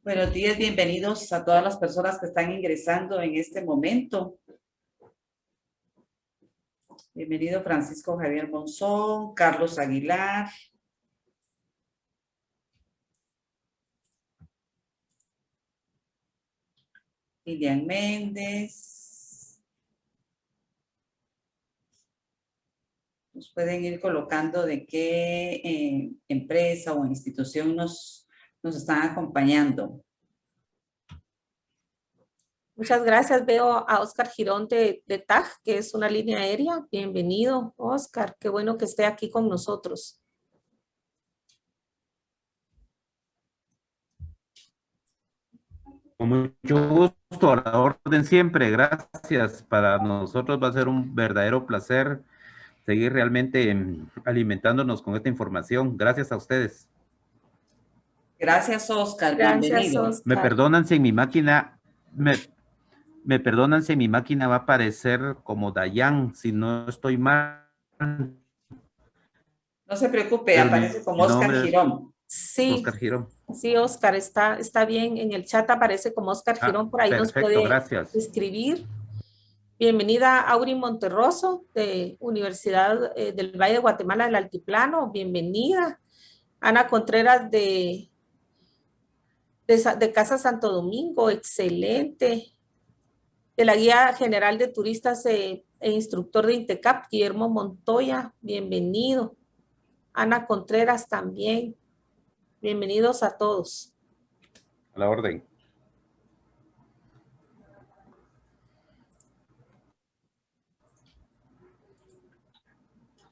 Buenos días, bienvenidos a todas las personas que están ingresando en este momento. Bienvenido Francisco Javier Monzón, Carlos Aguilar. Lilian Méndez. Nos pueden ir colocando de qué empresa o institución nos están acompañando. Muchas gracias. Veo a Oscar Girón de TAG, que es una línea aérea. Bienvenido, Oscar. Qué bueno que esté aquí con nosotros. Con mucho gusto, a la orden siempre. Gracias. Para nosotros va a ser un verdadero placer seguir realmente alimentándonos con esta información. Gracias a ustedes. Gracias, Oscar. Gracias, Bienvenido. Oscar. Me perdonan si en mi máquina, me perdonan si en mi máquina va a aparecer como Dayan, si no estoy mal. No se preocupe, Pero aparece como mi Oscar nombre es Girón. Sí, Oscar Girón. sí, Oscar, está bien. En el chat aparece como Oscar Girón, por ahí nos Perfecto, puede gracias. escribir. Bienvenida Auri Monterroso, de Universidad del Valle de Guatemala del Altiplano. Bienvenida. Ana Contreras de Casa Santo Domingo, excelente. De la Guía General de Turistas e instructor de INTECAP, Guillermo Montoya, bienvenido. Ana Contreras también. Bienvenidos a todos. A la orden.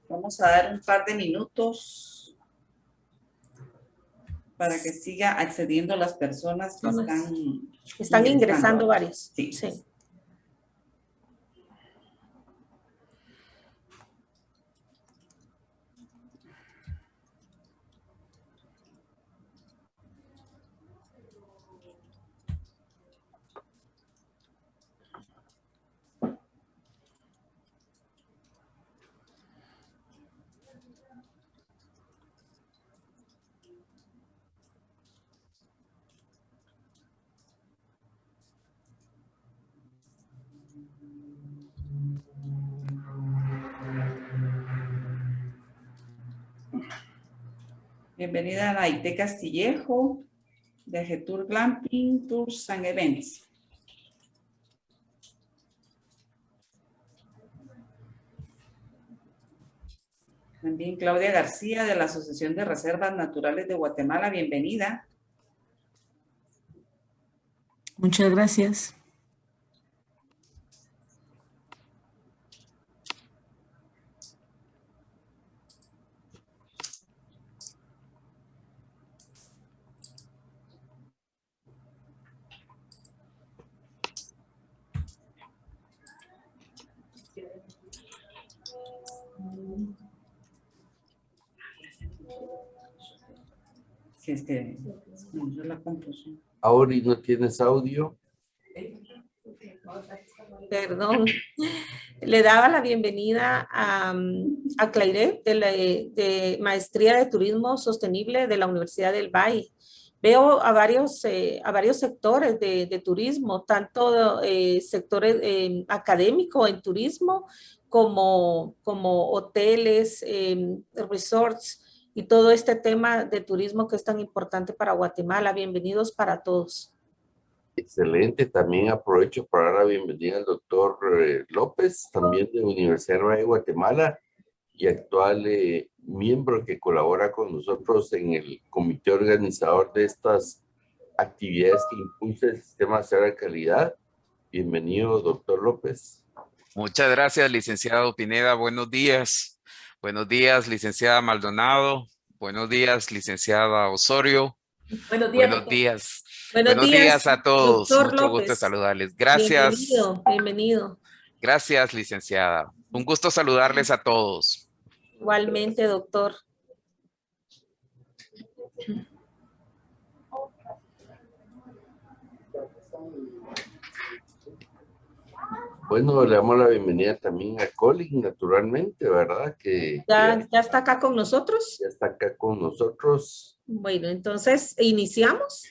Vamos a dar un par de minutos para que siga accediendo las personas que están ingresando varios. Sí. Sí. Bienvenida a la IT Castillejo, de Getour Glamping, Tours and Events. También Claudia García, de la Asociación de Reservas Naturales de Guatemala, bienvenida. Muchas gracias. Si es que yo la compuso. Auri, ¿no tienes audio? Perdón. Le daba la bienvenida a Claire de Maestría de Turismo Sostenible de la Universidad del Valle. Veo a varios sectores de turismo, tanto sectores académicos en turismo como hoteles, resorts y todo este tema de turismo que es tan importante para Guatemala. Bienvenidos para todos. Excelente, también aprovecho para dar la bienvenida al doctor López, también de Universidad de Guatemala y actual miembro que colabora con nosotros en el comité organizador de estas actividades que impulsa el sistema de calidad. Bienvenido, doctor López. Muchas gracias, licenciado Pineda. Buenos días. Buenos días, licenciada Maldonado. Buenos días, licenciada Osorio. Buenos días. Buenos días. Buenos días a todos. doctor Mucho López. gusto saludarles. Gracias. Bienvenido. Gracias, licenciada. Un gusto saludarles a todos. Igualmente, doctor. Bueno, le damos la bienvenida también a Colin, naturalmente, ¿verdad? ¿Ya está acá con nosotros? Ya está acá con nosotros. Bueno, entonces, ¿iniciamos?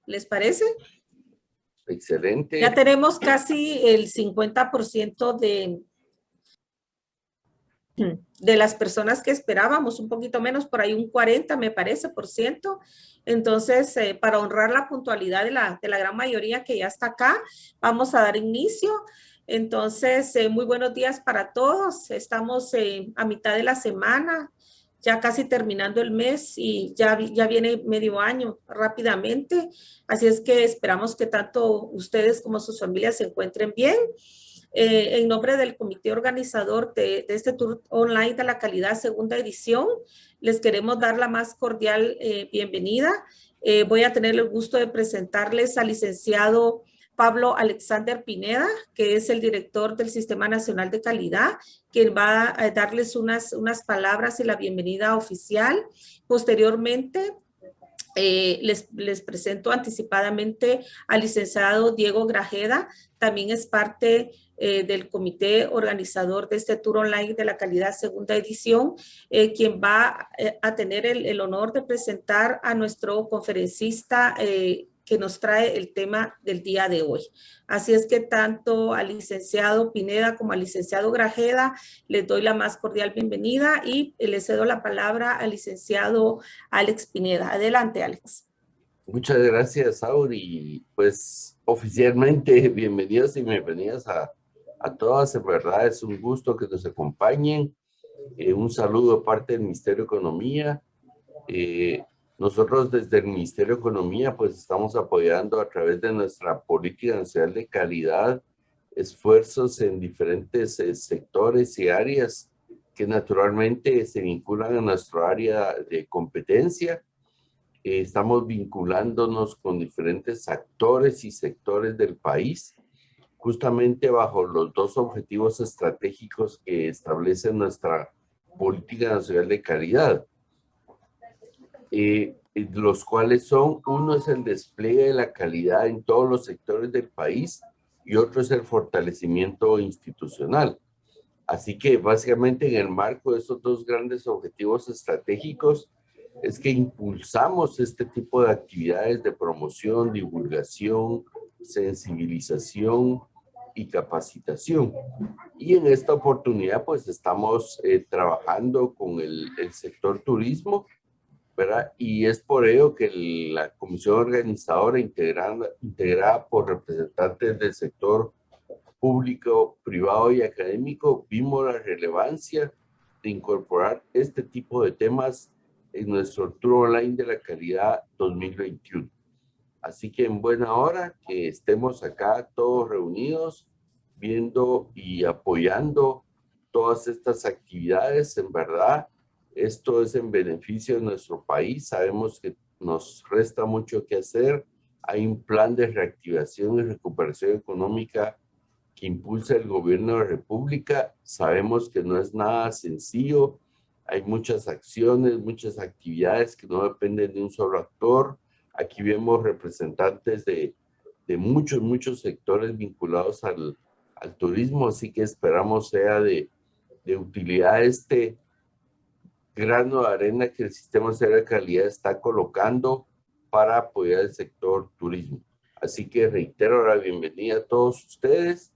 ¿Les parece? Excelente. Ya tenemos casi el 50% de las personas que esperábamos, un poquito menos, por ahí un 40, me parece, por ciento. Entonces, para honrar la puntualidad de la gran mayoría que ya está acá, vamos a dar inicio. Entonces, muy buenos días para todos. Estamos a mitad de la semana, ya casi terminando el mes y ya viene medio año rápidamente. Así es que esperamos que tanto ustedes como sus familias se encuentren bien. En nombre del comité organizador de este tour online de la calidad segunda edición, les queremos dar la más cordial bienvenida. Voy a tener el gusto de presentarles al licenciado Pablo Alexander Pineda, que es el director del Sistema Nacional de Calidad, quien va a darles unas palabras y la bienvenida oficial. Posteriormente, les presento anticipadamente al licenciado Diego Grajeda, también es parte del comité organizador de este tour online de la calidad segunda edición, quien va a tener el honor de presentar a nuestro conferencista que nos trae el tema del día de hoy. Así es que tanto al licenciado Pineda como al licenciado Grajeda les doy la más cordial bienvenida y les cedo la palabra al licenciado Alex Pineda. Adelante, Alex. Muchas gracias, Auri. Pues oficialmente bienvenidos y bienvenidas a todas. En verdad es un gusto que nos acompañen. Un saludo de parte del Ministerio de Economía. Nosotros desde el Ministerio de Economía pues estamos apoyando a través de nuestra Política Nacional de Calidad esfuerzos en diferentes sectores y áreas que naturalmente se vinculan a nuestro área de competencia. Estamos vinculándonos con diferentes actores y sectores del país, justamente bajo los dos objetivos estratégicos que establece nuestra Política Nacional de Calidad. Los cuales son, uno es el despliegue de la calidad en todos los sectores del país y otro es el fortalecimiento institucional. Así que básicamente en el marco de estos dos grandes objetivos estratégicos es que impulsamos este tipo de actividades de promoción, divulgación, sensibilización y capacitación. Y en esta oportunidad pues estamos trabajando con el sector turismo, ¿verdad? Y es por ello que la comisión organizadora integrada por representantes del sector público, privado y académico, vimos la relevancia de incorporar este tipo de temas en nuestro Tour Online de la Calidad 2021. Así que en buena hora que estemos acá todos reunidos, viendo y apoyando todas estas actividades. En verdad, esto es en beneficio de nuestro país. Sabemos que nos resta mucho que hacer. Hay un plan de reactivación y recuperación económica que impulsa el gobierno de la República. Sabemos que no es nada sencillo. Hay muchas acciones, muchas actividades que no dependen de un solo actor. Aquí vemos representantes de muchos sectores vinculados al turismo, así que esperamos sea de utilidad este grano de arena que el Sistema Nacional de Calidad está colocando para apoyar el sector turismo. Así que reitero la bienvenida a todos ustedes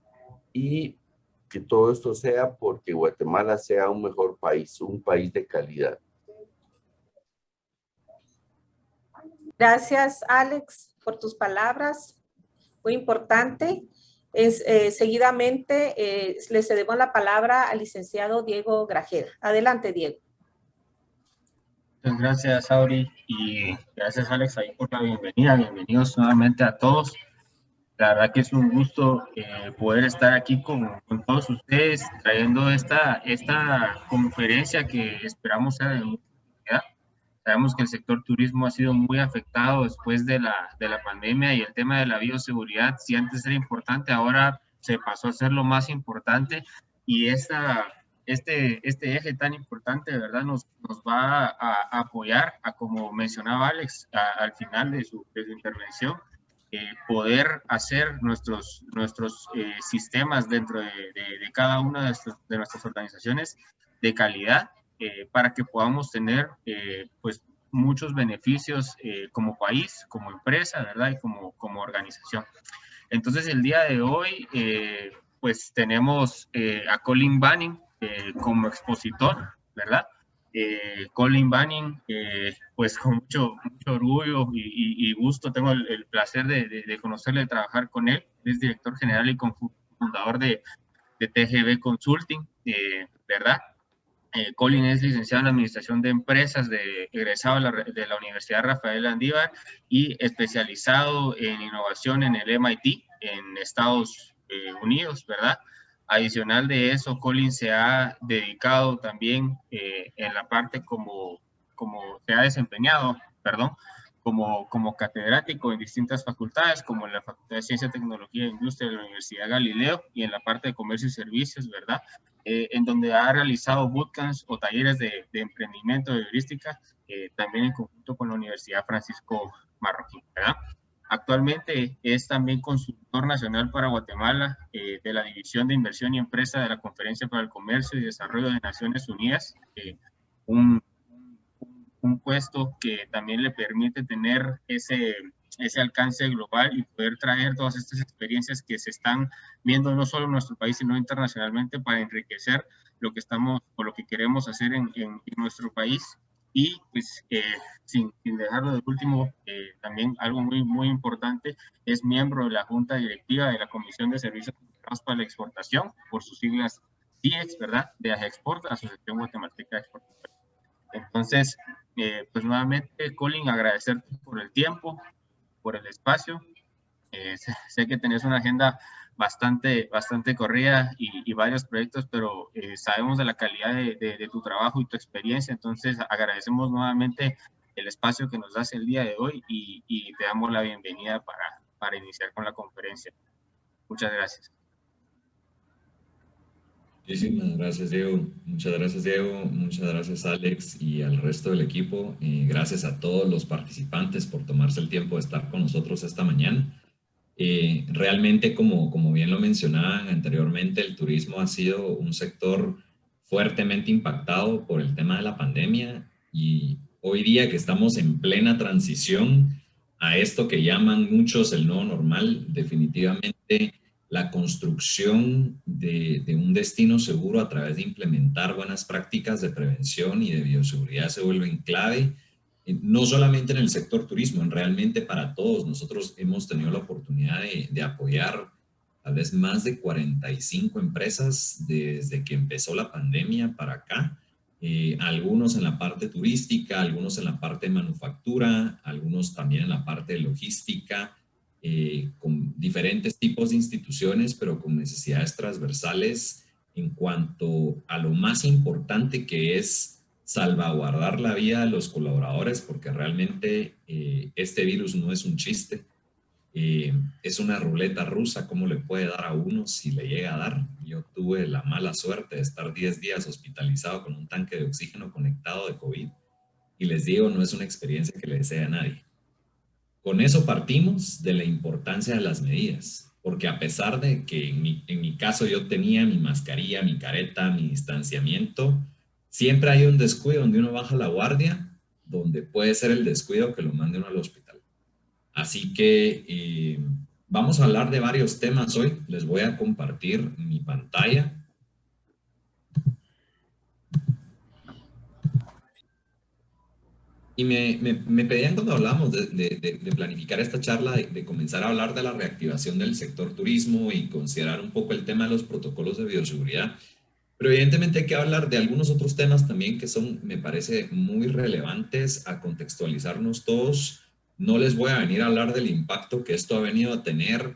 y que todo esto sea porque Guatemala sea un mejor país, un país de calidad. Gracias, Alex, por tus palabras. Muy importante. Seguidamente le cedemos la palabra al licenciado Diego Grajeda. Adelante, Diego. Muchas gracias, Auri, y gracias, Alex, ahí por la bienvenida. Bienvenidos nuevamente a todos. La verdad que es un gusto poder estar aquí con todos ustedes, trayendo esta conferencia que esperamos sea de mucha utilidad. Sabemos que el sector turismo ha sido muy afectado después de la pandemia y el tema de la bioseguridad, si antes era importante, ahora se pasó a ser lo más importante y este eje tan importante, de verdad, nos va a apoyar, como mencionaba Alex al final de su intervención, poder hacer nuestros sistemas dentro de cada una de nuestras organizaciones de calidad para que podamos tener pues muchos beneficios como país, como empresa, ¿verdad? Y como organización. Entonces, el día de hoy, pues tenemos a Colin Banning como expositor, ¿verdad? Colin Banning, pues con mucho orgullo y gusto tengo el placer de conocerle, de trabajar con él. Es director general y fundador de TGB Consulting, ¿verdad? Colin es licenciado en Administración de Empresas, egresado de la Universidad Rafael Landívar y especializado en innovación en el MIT en Estados Unidos, ¿verdad? Adicional de eso, Colin se ha dedicado también en la parte como se ha desempeñado, perdón, como catedrático en distintas facultades, como en la Facultad de Ciencia, Tecnología e Industria de la Universidad Galileo y en la parte de Comercio y Servicios, ¿verdad? En donde ha realizado bootcamps o talleres de emprendimiento de heurística, también en conjunto con la Universidad Francisco Marroquín, ¿verdad? Actualmente es también consultor nacional para Guatemala de la División de Inversión y Empresa de la Conferencia para el Comercio y Desarrollo de Naciones Unidas, un puesto que también le permite tener ese alcance global y poder traer todas estas experiencias que se están viendo no solo en nuestro país, sino internacionalmente para enriquecer lo que estamos o lo que queremos hacer en nuestro país. Y pues sin dejarlo de último, también algo muy importante, es miembro de la Junta Directiva de la Comisión de Servicios para la Exportación, por sus siglas CIEX, ¿verdad? De AGEXPORT, Asociación Guatemalteca de Exportación. Entonces, pues nuevamente, Colin, agradecerte por el tiempo, por el espacio. Sé que tenés una agenda bastante corrida y varios proyectos, pero sabemos de la calidad de tu trabajo y tu experiencia, entonces agradecemos nuevamente el espacio que nos das el día de hoy y te damos la bienvenida para iniciar con la conferencia. Muchas gracias. Muchísimas gracias, Diego. Muchas gracias, Diego. Muchas gracias, Alex, y al resto del equipo. Gracias a todos los participantes por tomarse el tiempo de estar con nosotros esta mañana. Realmente, como bien lo mencionaban anteriormente, el turismo ha sido un sector fuertemente impactado por el tema de la pandemia, y hoy día que estamos en plena transición a esto que llaman muchos el nuevo normal, definitivamente la construcción de un destino seguro a través de implementar buenas prácticas de prevención y de bioseguridad se vuelven clave, no solamente en el sector turismo, realmente para todos. Nosotros hemos tenido la oportunidad de apoyar tal vez más de 45 empresas desde que empezó la pandemia para acá, algunos en la parte turística, algunos en la parte de manufactura, algunos también en la parte de logística, con diferentes tipos de instituciones, pero con necesidades transversales en cuanto a lo más importante que es salvaguardar la vida de los colaboradores, porque realmente este virus no es un chiste, es una ruleta rusa. ¿Cómo le puede dar a uno si le llega a dar? Yo tuve la mala suerte de estar 10 días hospitalizado con un tanque de oxígeno conectado de COVID, y les digo, no es una experiencia que le desee a nadie. Con eso partimos de la importancia de las medidas, porque a pesar de que en mi caso yo tenía mi mascarilla, mi careta, mi distanciamiento, siempre hay un descuido donde uno baja la guardia, donde puede ser el descuido que lo mande uno al hospital. Así que vamos a hablar de varios temas hoy. Les voy a compartir mi pantalla. Y me pedían cuando hablábamos de planificar esta charla, de comenzar a hablar de la reactivación del sector turismo y considerar un poco el tema de los protocolos de bioseguridad. Pero evidentemente hay que hablar de algunos otros temas también que son, me parece, muy relevantes a contextualizarnos todos. No les voy a venir a hablar del impacto que esto ha venido a tener,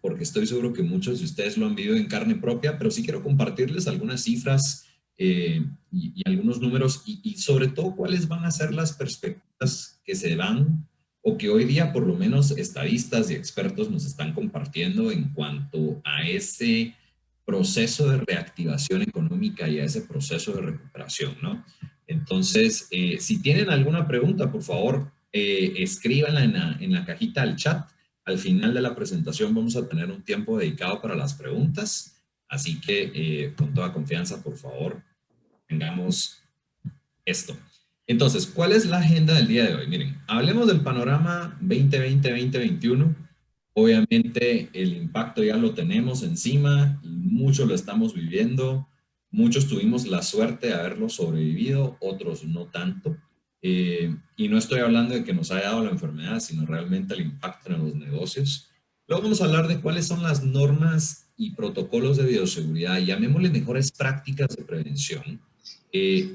porque estoy seguro que muchos de ustedes lo han vivido en carne propia, pero sí quiero compartirles algunas cifras y algunos números y sobre todo cuáles van a ser las perspectivas que se dan o que hoy día por lo menos estadistas y expertos nos están compartiendo en cuanto a ese proceso de reactivación económica y a ese proceso de recuperación, ¿no? Entonces, si tienen alguna pregunta, por favor, escríbanla en la cajita del chat. Al final de la presentación vamos a tener un tiempo dedicado para las preguntas. Así que con toda confianza, por favor, tengamos esto. Entonces, ¿cuál es la agenda del día de hoy? Miren, hablemos del panorama 2020-2021. Obviamente el impacto ya lo tenemos encima, muchos lo estamos viviendo, muchos tuvimos la suerte de haberlo sobrevivido, otros no tanto. Y no estoy hablando de que nos haya dado la enfermedad, sino realmente el impacto en los negocios. Luego vamos a hablar de cuáles son las normas y protocolos de bioseguridad, llamémosle mejores prácticas de prevención.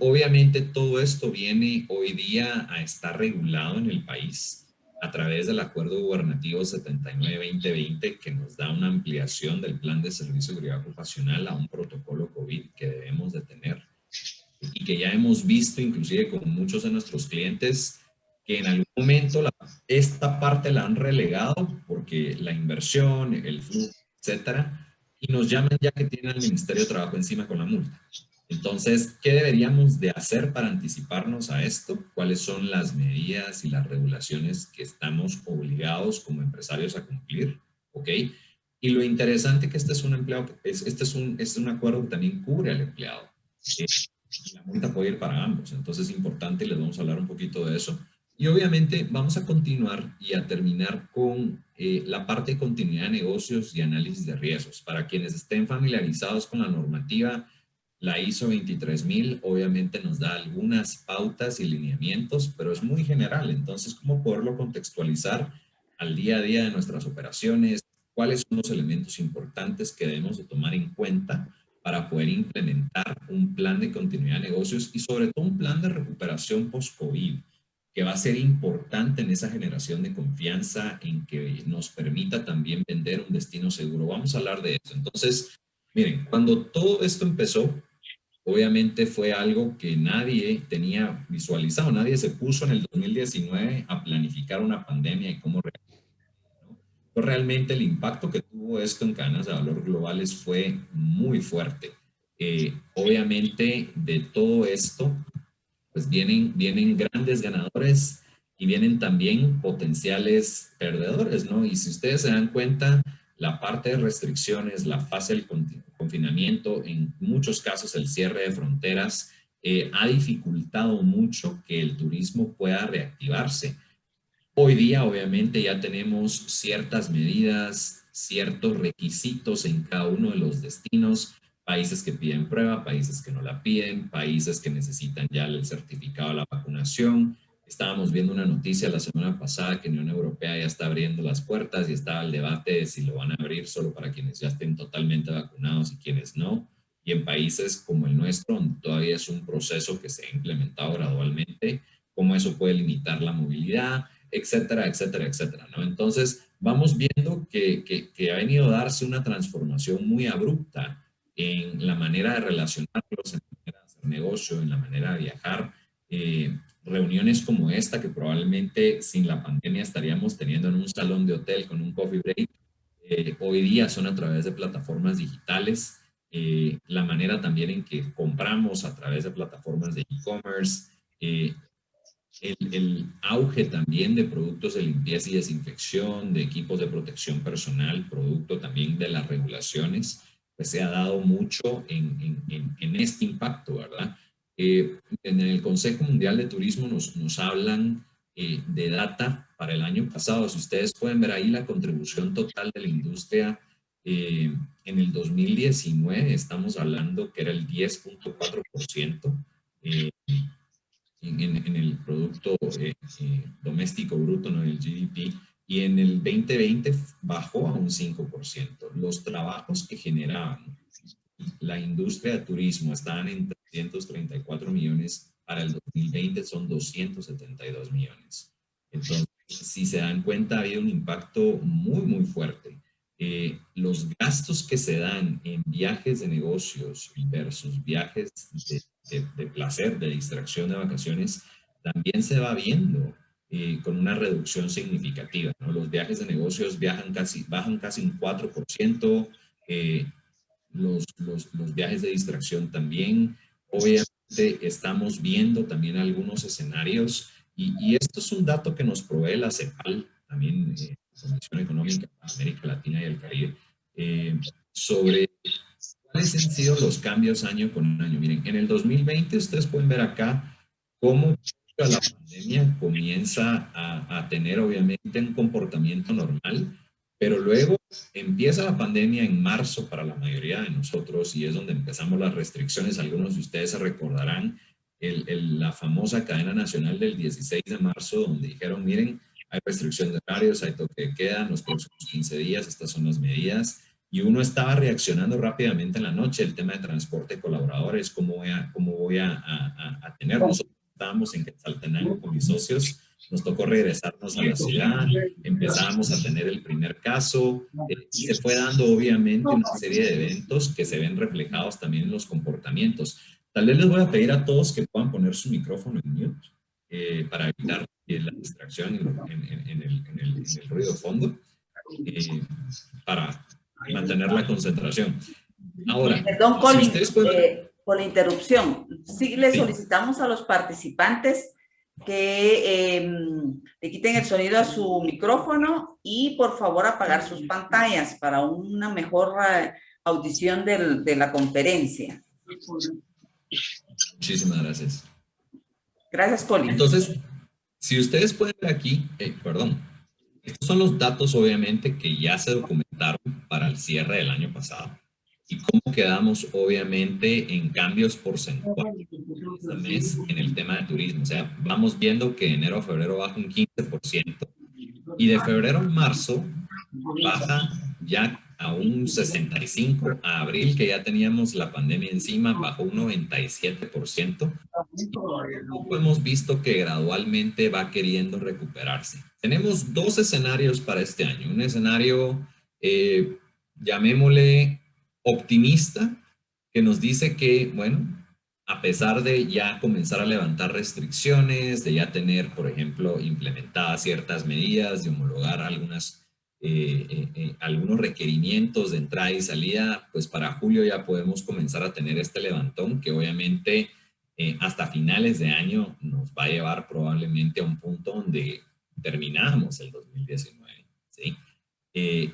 Obviamente todo esto viene hoy día a estar regulado en el país a través del Acuerdo Gubernativo 79-2020, que nos da una ampliación del Plan de Servicio de Seguridad Ocupacional a un protocolo COVID que debemos de tener y que ya hemos visto inclusive con muchos de nuestros clientes que en algún momento esta parte la han relegado porque la inversión, el flujo, etcétera, y nos llaman ya que tienen al Ministerio de Trabajo encima con la multa. Entonces, ¿qué deberíamos de hacer para anticiparnos a esto? ¿Cuáles son las medidas y las regulaciones que estamos obligados como empresarios a cumplir? ¿Ok? Y lo interesante que este es un empleado, este es un acuerdo que también cubre al empleado. La multa puede ir para ambos, entonces es importante y les vamos a hablar un poquito de eso. Y obviamente vamos a continuar y a terminar con la parte de continuidad de negocios y análisis de riesgos. Para quienes estén familiarizados con la normativa, la ISO 23000 obviamente nos da algunas pautas y lineamientos, pero es muy general. Entonces, ¿cómo poderlo contextualizar al día a día de nuestras operaciones? ¿Cuáles son los elementos importantes que debemos de tomar en cuenta para poder implementar un plan de continuidad de negocios y sobre todo un plan de recuperación post-COVID, que va a ser importante en esa generación de confianza en que nos permita también vender un destino seguro? Vamos a hablar de eso. Entonces, miren, cuando todo esto empezó, obviamente fue algo que nadie tenía visualizado, nadie se puso en el 2019 a planificar una pandemia y cómo reaccionar, ¿no? Pero realmente el impacto que tuvo esto en cadenas de valor globales fue muy fuerte. Obviamente de todo esto, pues vienen grandes ganadores y vienen también potenciales perdedores, ¿no? Y si ustedes se dan cuenta, la parte de restricciones, la fase del confinamiento, en muchos casos el cierre de fronteras, ha dificultado mucho que el turismo pueda reactivarse. Hoy día, obviamente, ya tenemos ciertas medidas, ciertos requisitos en cada uno de los destinos, países que piden prueba, países que no la piden, países que necesitan ya el certificado de la vacunación. Estábamos viendo una noticia la semana pasada que la Unión Europea ya está abriendo las puertas y estaba el debate de si lo van a abrir solo para quienes ya estén totalmente vacunados y quienes no. Y en países como el nuestro, donde todavía es un proceso que se ha implementado gradualmente, cómo eso puede limitar la movilidad, etcétera, etcétera, etcétera, ¿no? Entonces, vamos viendo que ha venido a darse una transformación muy abrupta en la manera de relacionarlos, en la manera de hacer negocio, en la manera de viajar. Reuniones como esta, que probablemente sin la pandemia estaríamos teniendo en un salón de hotel con un coffee break, hoy día son a través de plataformas digitales. La manera también en que compramos a través de plataformas de e-commerce, el auge también de productos de limpieza y desinfección, de equipos de protección personal, producto también de las regulaciones, pues se ha dado mucho en este impacto, ¿verdad? En el Consejo Mundial de Turismo nos hablan de data para el año pasado. Si ustedes pueden ver ahí la contribución total de la industria en el 2019, estamos hablando que era el 10.4%. En el Producto Doméstico Bruto, ¿no? El GDP, y en el 2020 bajó a un 5%. Los trabajos que generaban la industria de turismo estaban en 334 millones, para el 2020 son 272 millones. Entonces, si se dan cuenta, ha habido un impacto muy, muy fuerte. Los gastos que se dan en viajes de negocios versus viajes de placer, de distracción, de vacaciones, también se va viendo con una reducción significativa, ¿no? Los viajes de negocios bajan casi un 4%, los viajes de distracción también. Obviamente estamos viendo también algunos escenarios y esto es un dato que nos provee la CEPAL, también Comisión Económica para América Latina y el Caribe, sobre cuáles han sido los cambios año con año. Miren, en el 2020 ustedes pueden ver acá cómo la pandemia comienza a tener obviamente un comportamiento normal, pero luego empieza la pandemia en marzo para la mayoría de nosotros y es donde empezamos las restricciones. Algunos de ustedes se recordarán la famosa cadena nacional del 16 de marzo, donde dijeron, miren, hay restricción de horarios, hay toque de queda en los próximos 15 días, estas son las medidas. Y uno estaba reaccionando rápidamente en la noche, el tema de transporte de colaboradores, cómo voy a tener. Nosotros estábamos en Quetzaltenango con mis socios, nos tocó regresarnos a la ciudad, empezamos a tener el primer caso, y se fue dando obviamente una serie de eventos que se ven reflejados también en los comportamientos. Tal vez les voy a pedir a todos que puedan poner su micrófono en mute para evitar la distracción en el ruido de fondo, para mantener la concentración. Ahora, perdón, Colin, si ustedes pueden... por la interrupción. Sí, le solicitamos a los participantes que le quiten el sonido a su micrófono y por favor apagar sus pantallas para una mejor audición de la conferencia. Muchísimas gracias. Gracias, Colin. Entonces, si ustedes pueden ver aquí, perdón, estos son los datos obviamente que ya se documentaron para el cierre del año pasado y cómo quedamos obviamente en cambios porcentuales este mes en el tema de turismo. O sea, vamos viendo que de enero a febrero baja un 15% y de febrero a marzo baja ya a un 65%, a abril que ya teníamos la pandemia encima bajó un 97%. Y hemos visto que gradualmente va queriendo recuperarse. Tenemos dos escenarios para este año. Un escenario, llamémosle optimista, que nos dice que, bueno, a pesar de ya comenzar a levantar restricciones, de ya tener, por ejemplo, implementadas ciertas medidas, de homologar algunos requerimientos de entrada y salida, pues para julio ya podemos comenzar a tener este levantón que obviamente hasta finales de año nos va a llevar probablemente a un punto donde terminamos el 2019, ¿sí?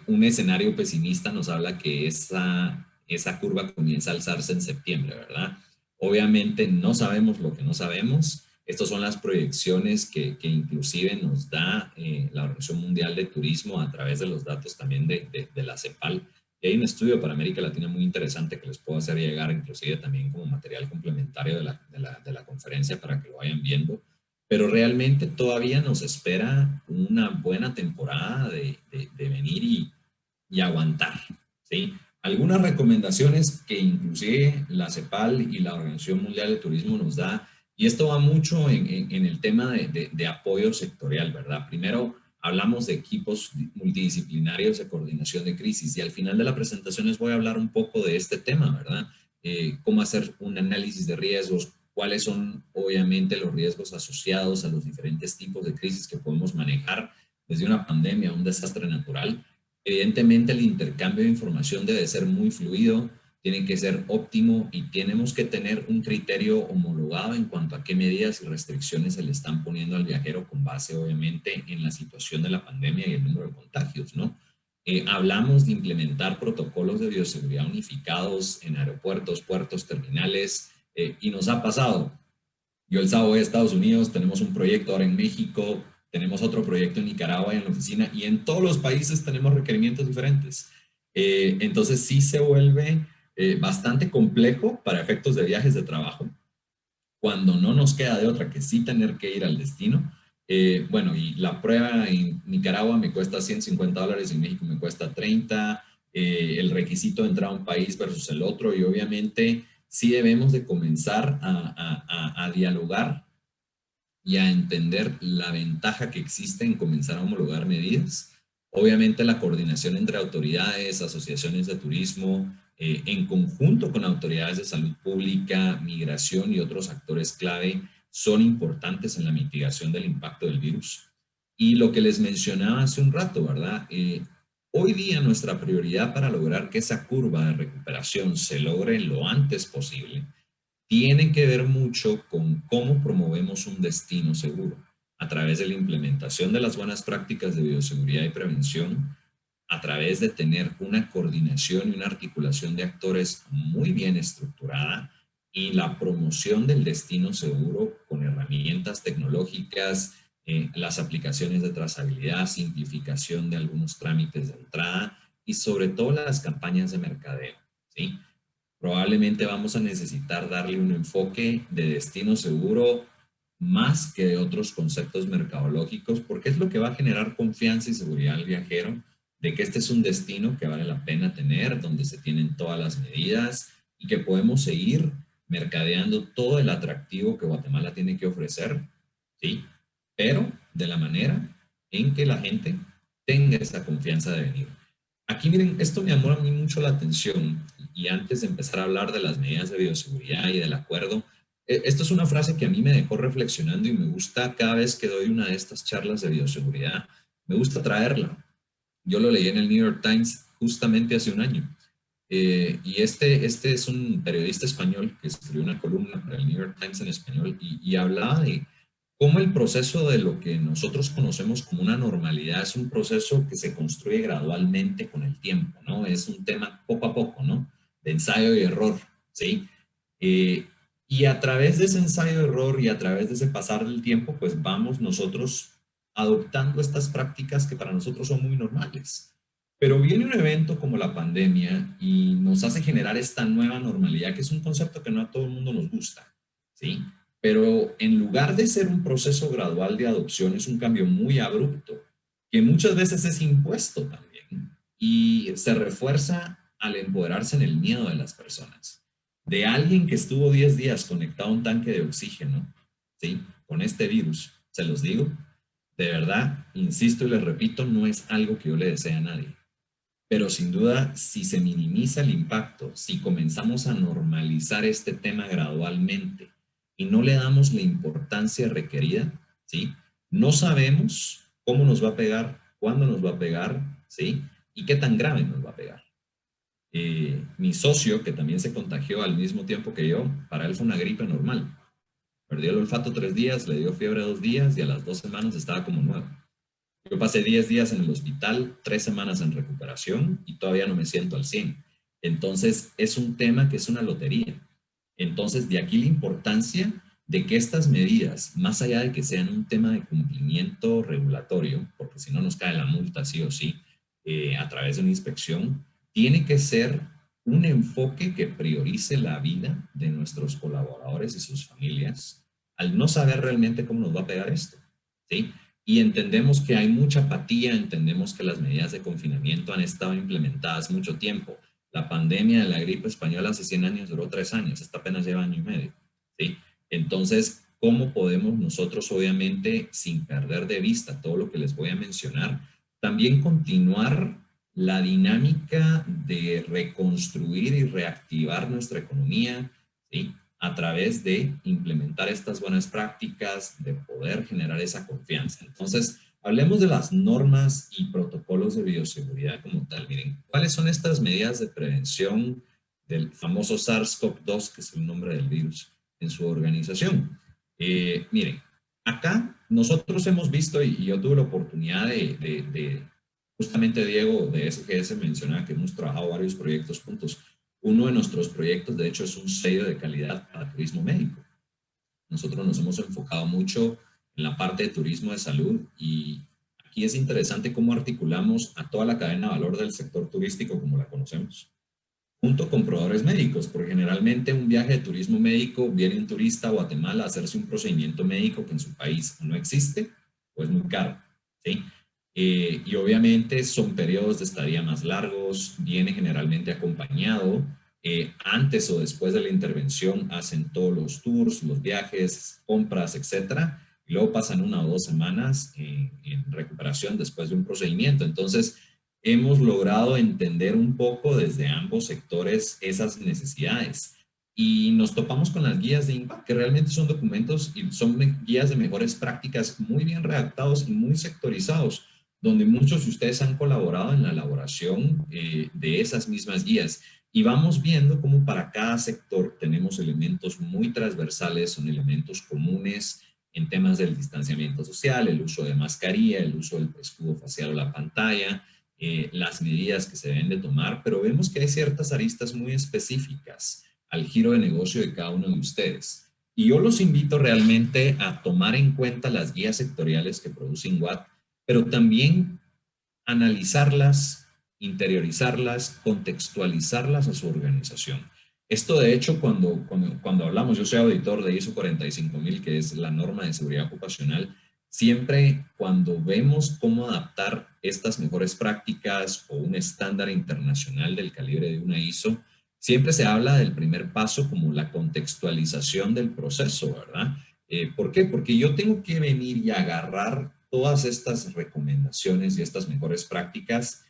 Un escenario pesimista nos habla que esa curva comienza a alzarse en septiembre, ¿verdad? Obviamente no sabemos lo que no sabemos. Estas son las proyecciones que inclusive nos da la Organización Mundial de Turismo a través de los datos también de la CEPAL. Y hay un estudio para América Latina muy interesante que les puedo hacer llegar inclusive también como material complementario de la conferencia para que lo vayan viendo. Pero realmente todavía nos espera una buena temporada de venir y aguantar, ¿sí? Algunas recomendaciones que inclusive la CEPAL y la Organización Mundial de Turismo nos da, y esto va mucho en el tema de apoyo sectorial, ¿verdad? Primero, hablamos de equipos multidisciplinarios de coordinación de crisis y al final de la presentación les voy a hablar un poco de este tema, ¿verdad? Cómo hacer un análisis de riesgos, cuáles son obviamente los riesgos asociados a los diferentes tipos de crisis que podemos manejar desde una pandemia a un desastre natural. Evidentemente el intercambio de información debe ser muy fluido, tiene que ser óptimo y tenemos que tener un criterio homologado en cuanto a qué medidas y restricciones se le están poniendo al viajero con base obviamente en la situación de la pandemia y el número de contagios, ¿no? Hablamos de implementar protocolos de bioseguridad unificados en aeropuertos, puertos, terminales y nos ha pasado. Yo el sábado voy a Estados Unidos, tenemos un proyecto ahora en México, tenemos otro proyecto en Nicaragua y en la oficina y en todos los países tenemos requerimientos diferentes. Entonces sí se vuelve bastante complejo para efectos de viajes de trabajo, cuando no nos queda de otra que sí tener que ir al destino. Bueno, y la prueba en Nicaragua me cuesta $150, en México me cuesta 30, el requisito de entrar a un país versus el otro, y obviamente sí debemos de comenzar a dialogar y a entender la ventaja que existe en comenzar a homologar medidas. Obviamente la coordinación entre autoridades, asociaciones de turismo, en conjunto con autoridades de salud pública, migración y otros actores clave son importantes en la mitigación del impacto del virus. Y lo que les mencionaba hace un rato, ¿verdad? Hoy día nuestra prioridad para lograr que esa curva de recuperación se logre lo antes posible tiene que ver mucho con cómo promovemos un destino seguro a través de la implementación de las buenas prácticas de bioseguridad y prevención, a través de tener una coordinación y una articulación de actores muy bien estructurada y la promoción del destino seguro con herramientas herramientas tecnológicas, las aplicaciones de trazabilidad, simplificación de algunos trámites de entrada y sobre todo las campañas de mercadeo, ¿sí? Probablemente vamos a necesitar darle un enfoque de destino seguro más que de otros conceptos mercadológicos, porque es lo que va a generar confianza y seguridad al viajero de que este es un destino que vale la pena tener, donde se tienen todas las medidas y que podemos seguir mercadeando todo el atractivo que Guatemala tiene que ofrecer, ¿sí? Pero de la manera en que la gente tenga esa confianza de venir. Aquí miren, esto me llamó a mí mucho la atención y antes de empezar a hablar de las medidas de bioseguridad y del acuerdo, esto es una frase que a mí me dejó reflexionando y me gusta cada vez que doy una de estas charlas de bioseguridad, me gusta traerla. Yo lo leí en el New York Times justamente hace un año. Y este es un periodista español que escribió una columna para el New York Times en español y hablaba de cómo el proceso de lo que nosotros conocemos como una normalidad es un proceso que se construye gradualmente con el tiempo, ¿no? Es un tema poco a poco, ¿no? De ensayo y error, ¿sí? Y a través de ese ensayo y error y a través de ese pasar del tiempo, pues vamos nosotros adoptando estas prácticas que para nosotros son muy normales. Pero viene un evento como la pandemia y nos hace generar esta nueva normalidad, que es un concepto que no a todo el mundo nos gusta, ¿sí? Pero en lugar de ser un proceso gradual de adopción, es un cambio muy abrupto, que muchas veces es impuesto también y se refuerza al empoderarse en el miedo de las personas. De alguien que estuvo 10 días conectado a un tanque de oxígeno, ¿sí? Con este virus, se los digo, de verdad, insisto y les repito, no es algo que yo le desee a nadie. Pero sin duda, si se minimiza el impacto, si comenzamos a normalizar este tema gradualmente y no le damos la importancia requerida, ¿sí? No sabemos cómo nos va a pegar, cuándo nos va a pegar, ¿sí? Y qué tan grave nos va a pegar. Mi socio, que también se contagió al mismo tiempo que yo, para él fue una gripe normal. Perdió el olfato 3 días, le dio fiebre 2 días y a las 2 semanas estaba como nuevo. Yo pasé 10 días en el hospital, 3 semanas en recuperación y todavía no me siento al 100. Entonces, es un tema que es una lotería. Entonces, de aquí la importancia de que estas medidas, más allá de que sean un tema de cumplimiento regulatorio, porque si no nos cae la multa sí o sí, a través de una inspección, tiene que ser un enfoque que priorice la vida de nuestros colaboradores y sus familias, al no saber realmente cómo nos va a pegar esto, ¿sí? Y entendemos que hay mucha apatía, entendemos que las medidas de confinamiento han estado implementadas mucho tiempo. La pandemia de la gripe española hace 100 años duró 3 años, esta apenas lleva 1 año y medio, ¿sí? Entonces, ¿cómo podemos nosotros, obviamente, sin perder de vista todo lo que les voy a mencionar, también continuar la dinámica de reconstruir y reactivar nuestra economía, ¿sí? A través de implementar estas buenas prácticas, de poder generar esa confianza? Entonces, hablemos de las normas y protocolos de bioseguridad como tal. Miren, ¿cuáles son estas medidas de prevención del famoso SARS-CoV-2, que es el nombre del virus, en su organización? Miren, acá nosotros hemos visto, y yo tuve la oportunidad justamente Diego de SGS mencionaba que hemos trabajado varios proyectos juntos. Uno de nuestros proyectos, de hecho, es un sello de calidad para turismo médico. Nosotros nos hemos enfocado mucho en la parte de turismo de salud y aquí es interesante cómo articulamos a toda la cadena de valor del sector turístico como la conocemos, junto con proveedores médicos, porque generalmente un viaje de turismo médico viene un turista a Guatemala a hacerse un procedimiento médico que en su país no existe o es muy caro, ¿sí? Y obviamente son periodos de estadía más largos, viene generalmente acompañado, antes o después de la intervención hacen todos los tours, los viajes, compras, etcétera, y luego pasan 1 o 2 semanas en recuperación después de un procedimiento. Entonces, hemos logrado entender un poco desde ambos sectores esas necesidades. Y nos topamos con las guías de INPAC, que realmente son documentos y son guías de mejores prácticas muy bien redactados y muy sectorizados, donde muchos de ustedes han colaborado en la elaboración de esas mismas guías. Y vamos viendo cómo para cada sector tenemos elementos muy transversales, son elementos comunes en temas del distanciamiento social, el uso de mascarilla, el uso del escudo facial o la pantalla, las medidas que se deben de tomar, pero vemos que hay ciertas aristas muy específicas al giro de negocio de cada uno de ustedes. Y yo los invito realmente a tomar en cuenta las guías sectoriales que produce INGUAT, pero también analizarlas, interiorizarlas, contextualizarlas a su organización. Esto, de hecho, cuando hablamos, yo soy auditor de ISO 45000, que es la norma de seguridad ocupacional, siempre cuando vemos cómo adaptar estas mejores prácticas o un estándar internacional del calibre de una ISO, siempre se habla del primer paso como la contextualización del proceso, ¿verdad? ¿Por qué? Porque yo tengo que venir y agarrar todas estas recomendaciones y estas mejores prácticas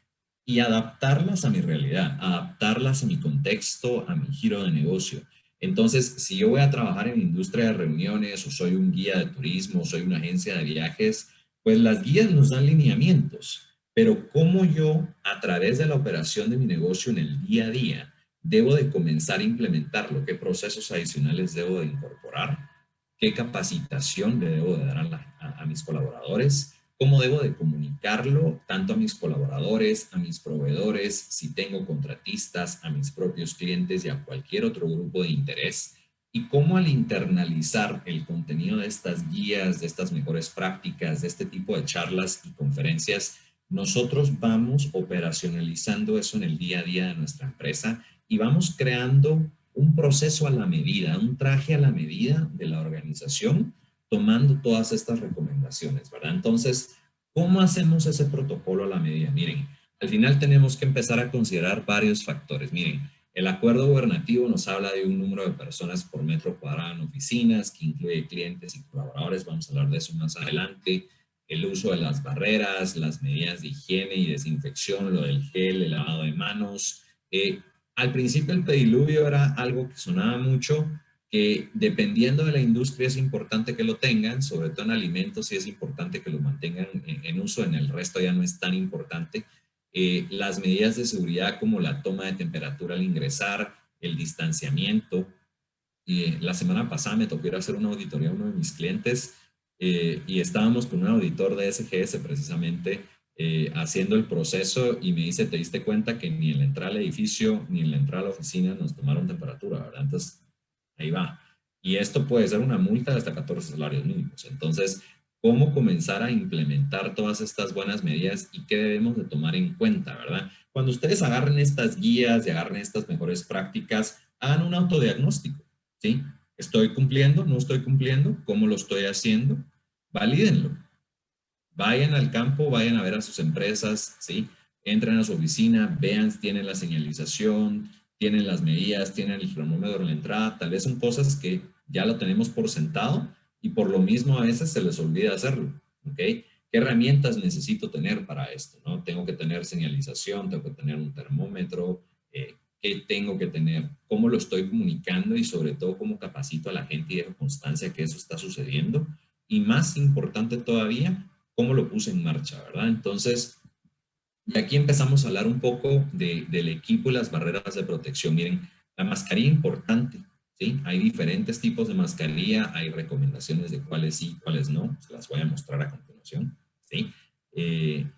y adaptarlas a mi realidad, adaptarlas a mi contexto, a mi giro de negocio. Entonces, si yo voy a trabajar en industria de reuniones o soy un guía de turismo, o soy una agencia de viajes, pues las guías nos dan lineamientos, pero cómo yo, a través de la operación de mi negocio en el día a día, debo de comenzar a implementarlo, qué procesos adicionales debo de incorporar, qué capacitación le debo de dar a mis colaboradores, cómo debo de comunicarlo tanto a mis colaboradores, a mis proveedores, si tengo contratistas, a mis propios clientes y a cualquier otro grupo de interés, y cómo al internalizar el contenido de estas guías, de estas mejores prácticas, de este tipo de charlas y conferencias, nosotros vamos operacionalizando eso en el día a día de nuestra empresa y vamos creando un proceso a la medida, un traje a la medida de la organización, tomando todas estas recomendaciones, ¿verdad? Entonces, ¿cómo hacemos ese protocolo a la medida? Miren, al final tenemos que empezar a considerar varios factores. Miren, el acuerdo gubernativo nos habla de un número de personas por metro cuadrado en oficinas, que incluye clientes y colaboradores. Vamos a hablar de eso más adelante. El uso de las barreras, las medidas de higiene y desinfección, lo del gel, el lavado de manos. Al principio el pediluvio era algo que sonaba mucho, que dependiendo de la industria es importante que lo tengan, sobre todo en alimentos sí es importante que lo mantengan en uso, en el resto ya no es tan importante. Las medidas de seguridad como la toma de temperatura al ingresar, el distanciamiento. La semana pasada me tocó ir a hacer una auditoría a uno de mis clientes y estábamos con un auditor de SGS precisamente haciendo el proceso y me dice, ¿te diste cuenta que ni en la entrada al edificio ni en la entrada a la oficina nos tomaron temperatura, ¿verdad? Entonces, ahí va. Y esto puede ser una multa de hasta 14 salarios mínimos. Entonces, ¿cómo comenzar a implementar todas estas buenas medidas y qué debemos de tomar en cuenta, verdad? Cuando ustedes agarren estas guías y agarren estas mejores prácticas, hagan un autodiagnóstico, ¿sí? ¿Estoy cumpliendo? ¿No estoy cumpliendo? ¿Cómo lo estoy haciendo? Valídenlo. Vayan al campo, vayan a ver a sus empresas, ¿sí? Entren a su oficina, vean si tienen la señalización, tienen las medidas, tienen el termómetro en la entrada. Tal vez son cosas que ya lo tenemos por sentado y por lo mismo a veces se les olvida hacerlo, ¿ok? ¿Qué herramientas necesito tener para esto, no? Tengo que tener señalización, tengo que tener un termómetro, ¿qué tengo que tener? ¿Cómo lo estoy comunicando? Y sobre todo, ¿cómo capacito a la gente y dejo constancia que eso está sucediendo? Y más importante todavía, ¿cómo lo puse en marcha, verdad? Entonces, y aquí empezamos a hablar un poco del equipo y las barreras de protección. Miren, la mascarilla importante, ¿sí? Hay diferentes tipos de mascarilla, hay recomendaciones de cuáles sí, cuáles no, se las voy a mostrar a continuación, ¿sí?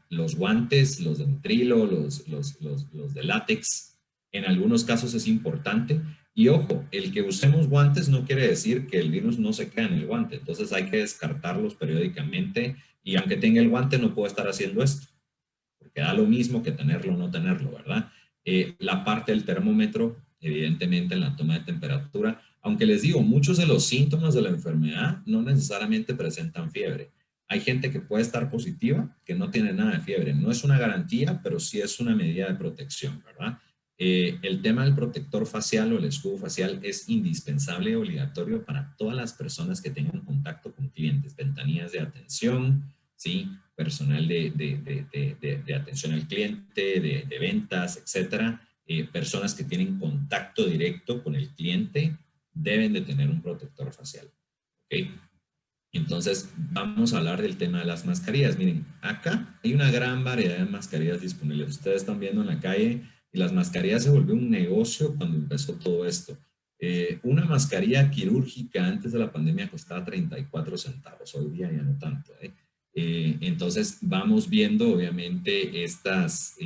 Los guantes, los de nitrilo, los de látex, en algunos casos es importante. Y ojo, el que usemos guantes no quiere decir que el virus no se queda en el guante, entonces hay que descartarlos periódicamente y aunque tenga el guante no puedo estar haciendo esto, porque da lo mismo que tenerlo o no tenerlo, ¿verdad? La parte del termómetro, evidentemente en la toma de temperatura, aunque les digo, muchos de los síntomas de la enfermedad no necesariamente presentan fiebre. Hay gente que puede estar positiva, que no tiene nada de fiebre. No es una garantía, pero sí es una medida de protección, ¿verdad? El tema del protector facial o el escudo facial es indispensable y obligatorio para todas las personas que tengan contacto con clientes, ventanillas de atención, ¿sí? Personal de atención al cliente, de ventas, etcétera. Personas que tienen contacto directo con el cliente deben de tener un protector facial, ¿ok? Entonces, vamos a hablar del tema de las mascarillas. Miren, acá hay una gran variedad de mascarillas disponibles. Ustedes están viendo en la calle y las mascarillas se volvió un negocio cuando empezó todo esto. Una mascarilla quirúrgica antes de la pandemia costaba 34 centavos. Hoy día ya no tanto, entonces, vamos viendo, obviamente, estas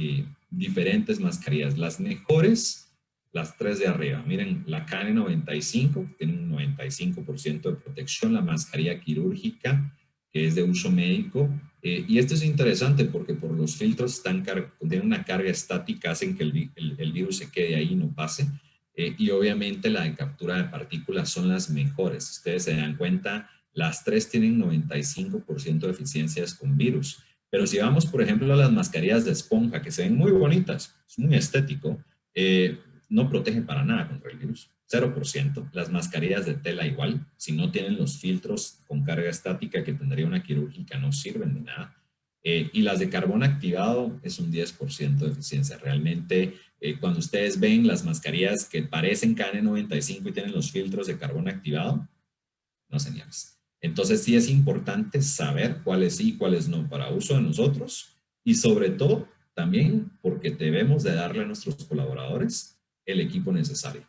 diferentes mascarillas. Las mejores las tres de arriba. Miren, la KN95 tiene un 95% de protección, la mascarilla quirúrgica, que es de uso médico. Y esto es interesante porque por los filtros tienen una carga estática, hacen que el virus se quede ahí y no pase. Y obviamente la de captura de partículas son las mejores. Si ustedes se dan cuenta, las tres tienen 95% de eficiencias con virus. Pero si vamos, por ejemplo, a las mascarillas de esponja, que se ven muy bonitas, es muy estético, no protegen para nada contra el virus, 0%. Las mascarillas de tela igual, si no tienen los filtros con carga estática que tendría una quirúrgica, no sirven de nada. Y las de carbón activado es un 10% de eficiencia. Realmente, cuando ustedes ven las mascarillas que parecen KN95 y tienen los filtros de carbón activado, no señales. Entonces sí es importante saber cuáles sí y cuáles no para uso de nosotros, y sobre todo también porque debemos de darle a nuestros colaboradores el equipo necesario.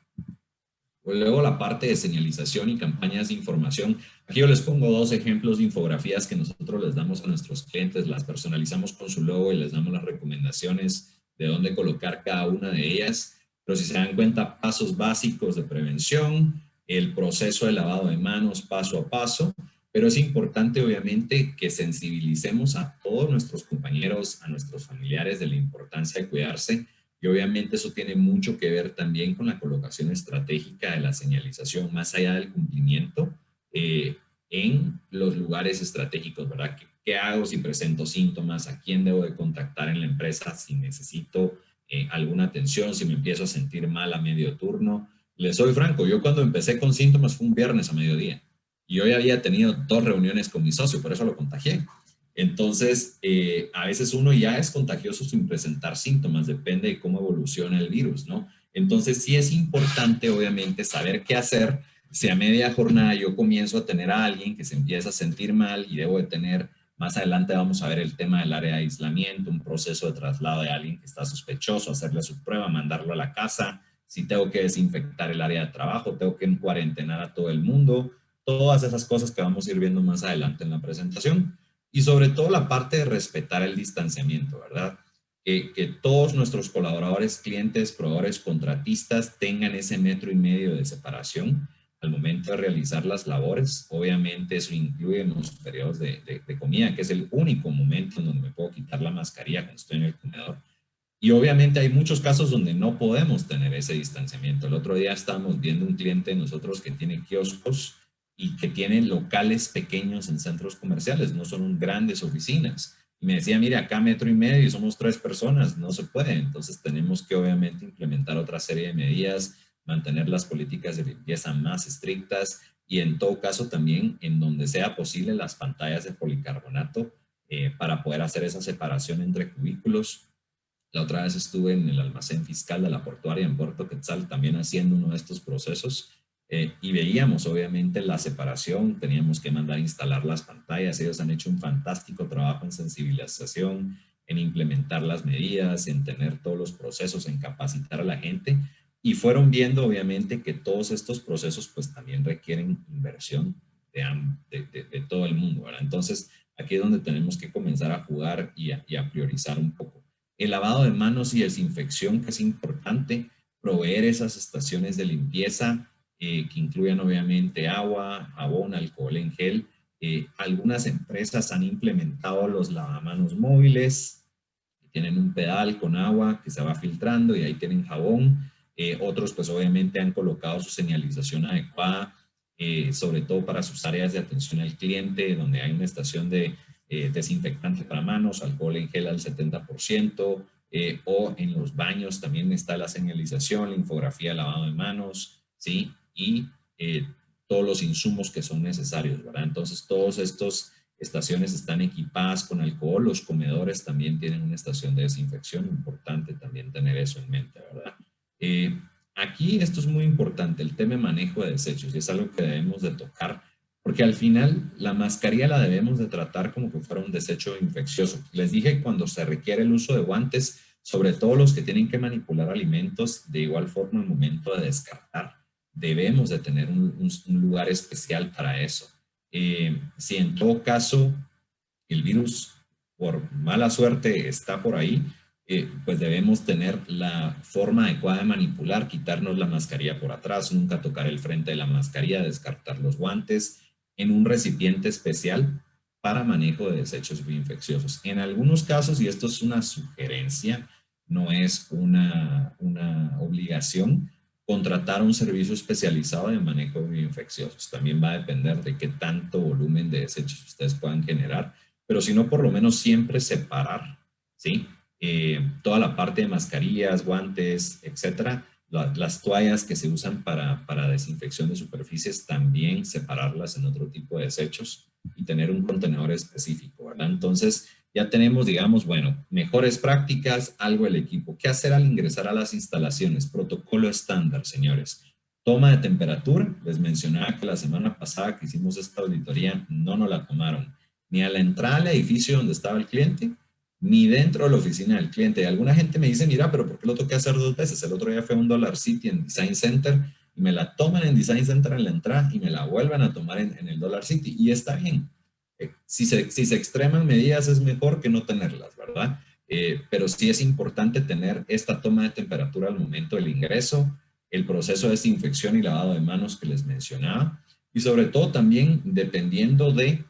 Luego la parte de señalización y campañas de información. Aquí yo les pongo dos ejemplos de infografías que nosotros les damos a nuestros clientes, las personalizamos con su logo y les damos las recomendaciones de dónde colocar cada una de ellas. Pero si se dan cuenta, pasos básicos de prevención, el proceso de lavado de manos paso a paso, pero es importante obviamente que sensibilicemos a todos nuestros compañeros, a nuestros familiares de la importancia de cuidarse. Y obviamente eso tiene mucho que ver también con la colocación estratégica de la señalización, más allá del cumplimiento en los lugares estratégicos, ¿verdad? ¿Qué hago si presento síntomas? ¿A quién debo de contactar en la empresa si necesito alguna atención? Si me empiezo a sentir mal a medio turno. Les soy franco, yo cuando empecé con síntomas fue un viernes a mediodía. Y hoy había tenido 2 reuniones con mi socio, por eso lo contagié. Entonces, a veces uno ya es contagioso sin presentar síntomas, depende de cómo evoluciona el virus, ¿no? Entonces, sí es importante, obviamente, saber qué hacer. Si a media jornada yo comienzo a tener a alguien que se empieza a sentir mal y debo de tener, más adelante vamos a ver el tema del área de aislamiento, un proceso de traslado de alguien que está sospechoso, hacerle su prueba, mandarlo a la casa. Si tengo que desinfectar el área de trabajo, tengo que cuarentenar a todo el mundo. Todas esas cosas que vamos a ir viendo más adelante en la presentación. Y sobre todo la parte de respetar el distanciamiento, ¿verdad? Que todos nuestros colaboradores, clientes, proveedores, contratistas tengan ese 1,5 metros de separación al momento de realizar las labores. Obviamente eso incluye en los periodos de comida, que es el único momento en donde me puedo quitar la mascarilla cuando estoy en el comedor. Y obviamente hay muchos casos donde no podemos tener ese distanciamiento. El otro día estábamos viendo un cliente de nosotros que tiene kioscos y que tienen locales pequeños en centros comerciales, no son grandes oficinas. Y me decía, mire, acá 1,5 metros y somos 3 personas, no se puede. Entonces tenemos que obviamente implementar otra serie de medidas, mantener las políticas de limpieza más estrictas y en todo caso también en donde sea posible las pantallas de policarbonato para poder hacer esa separación entre cubículos. La otra vez estuve en el almacén fiscal de la portuaria en Puerto Quetzal también haciendo uno de estos procesos. Y veíamos obviamente la separación, teníamos que mandar a instalar las pantallas, ellos han hecho un fantástico trabajo en sensibilización, en implementar las medidas, en tener todos los procesos, en capacitar a la gente, y fueron viendo obviamente que todos estos procesos pues también requieren inversión de todo el mundo, ¿verdad? Entonces aquí es donde tenemos que comenzar a jugar y a priorizar un poco. El lavado de manos y desinfección, que es importante, proveer esas estaciones de limpieza, que incluyan obviamente agua, jabón, alcohol en gel. Algunas empresas han implementado los lavamanos móviles, que tienen un pedal con agua que se va filtrando y ahí tienen jabón. Otros pues obviamente han colocado su señalización adecuada, sobre todo para sus áreas de atención al cliente, donde hay una estación de desinfectante para manos, alcohol en gel al 70%, o en los baños también está la señalización, la infografía de lavado de manos, ¿sí? Y todos los insumos que son necesarios, ¿verdad? Entonces, todas estas estaciones están equipadas con alcohol. Los comedores también tienen una estación de desinfección. Importante también tener eso en mente, ¿verdad? Aquí esto es muy importante, el tema de manejo de desechos, y es algo que debemos de tocar, porque al final la mascarilla la debemos de tratar como que fuera un desecho infeccioso. Les dije cuando se requiere el uso de guantes, sobre todo los que tienen que manipular alimentos, de igual forma al momento de descartar. Debemos de tener un lugar especial para eso. Si en todo caso el virus por mala suerte está por ahí, pues debemos tener la forma adecuada de manipular, quitarnos la mascarilla por atrás, nunca tocar el frente de la mascarilla, descartar los guantes en un recipiente especial para manejo de desechos bioinfecciosos. En algunos casos, y esto es una sugerencia, no es una obligación, contratar un servicio especializado de manejo de bioinfecciosos. También va a depender de qué tanto volumen de desechos ustedes puedan generar, pero si no, por lo menos siempre separar, ¿sí? Toda la parte de mascarillas, guantes, etcétera, las toallas que se usan para desinfección de superficies, también separarlas en otro tipo de desechos y tener un contenedor específico, ¿verdad? Entonces, ya tenemos, digamos, bueno, mejores prácticas, algo del equipo. ¿Qué hacer al ingresar a las instalaciones? Protocolo estándar, señores. Toma de temperatura. Les mencionaba que la semana pasada que hicimos esta auditoría no nos la tomaron ni a la entrada al edificio donde estaba el cliente, ni dentro de la oficina del cliente. Y alguna gente me dice, mira, pero ¿por qué lo tengo que hacer 2 veces? El otro día fue a un Dollar City en Design Center y me la toman en Design Center en la entrada y me la vuelven a tomar en el Dollar City. Y está bien. Si se extreman medidas es mejor que no tenerlas, ¿verdad? Pero sí es importante tener esta toma de temperatura al momento del ingreso, el proceso de desinfección y lavado de manos que les mencionaba, y sobre todo también, dependiendo de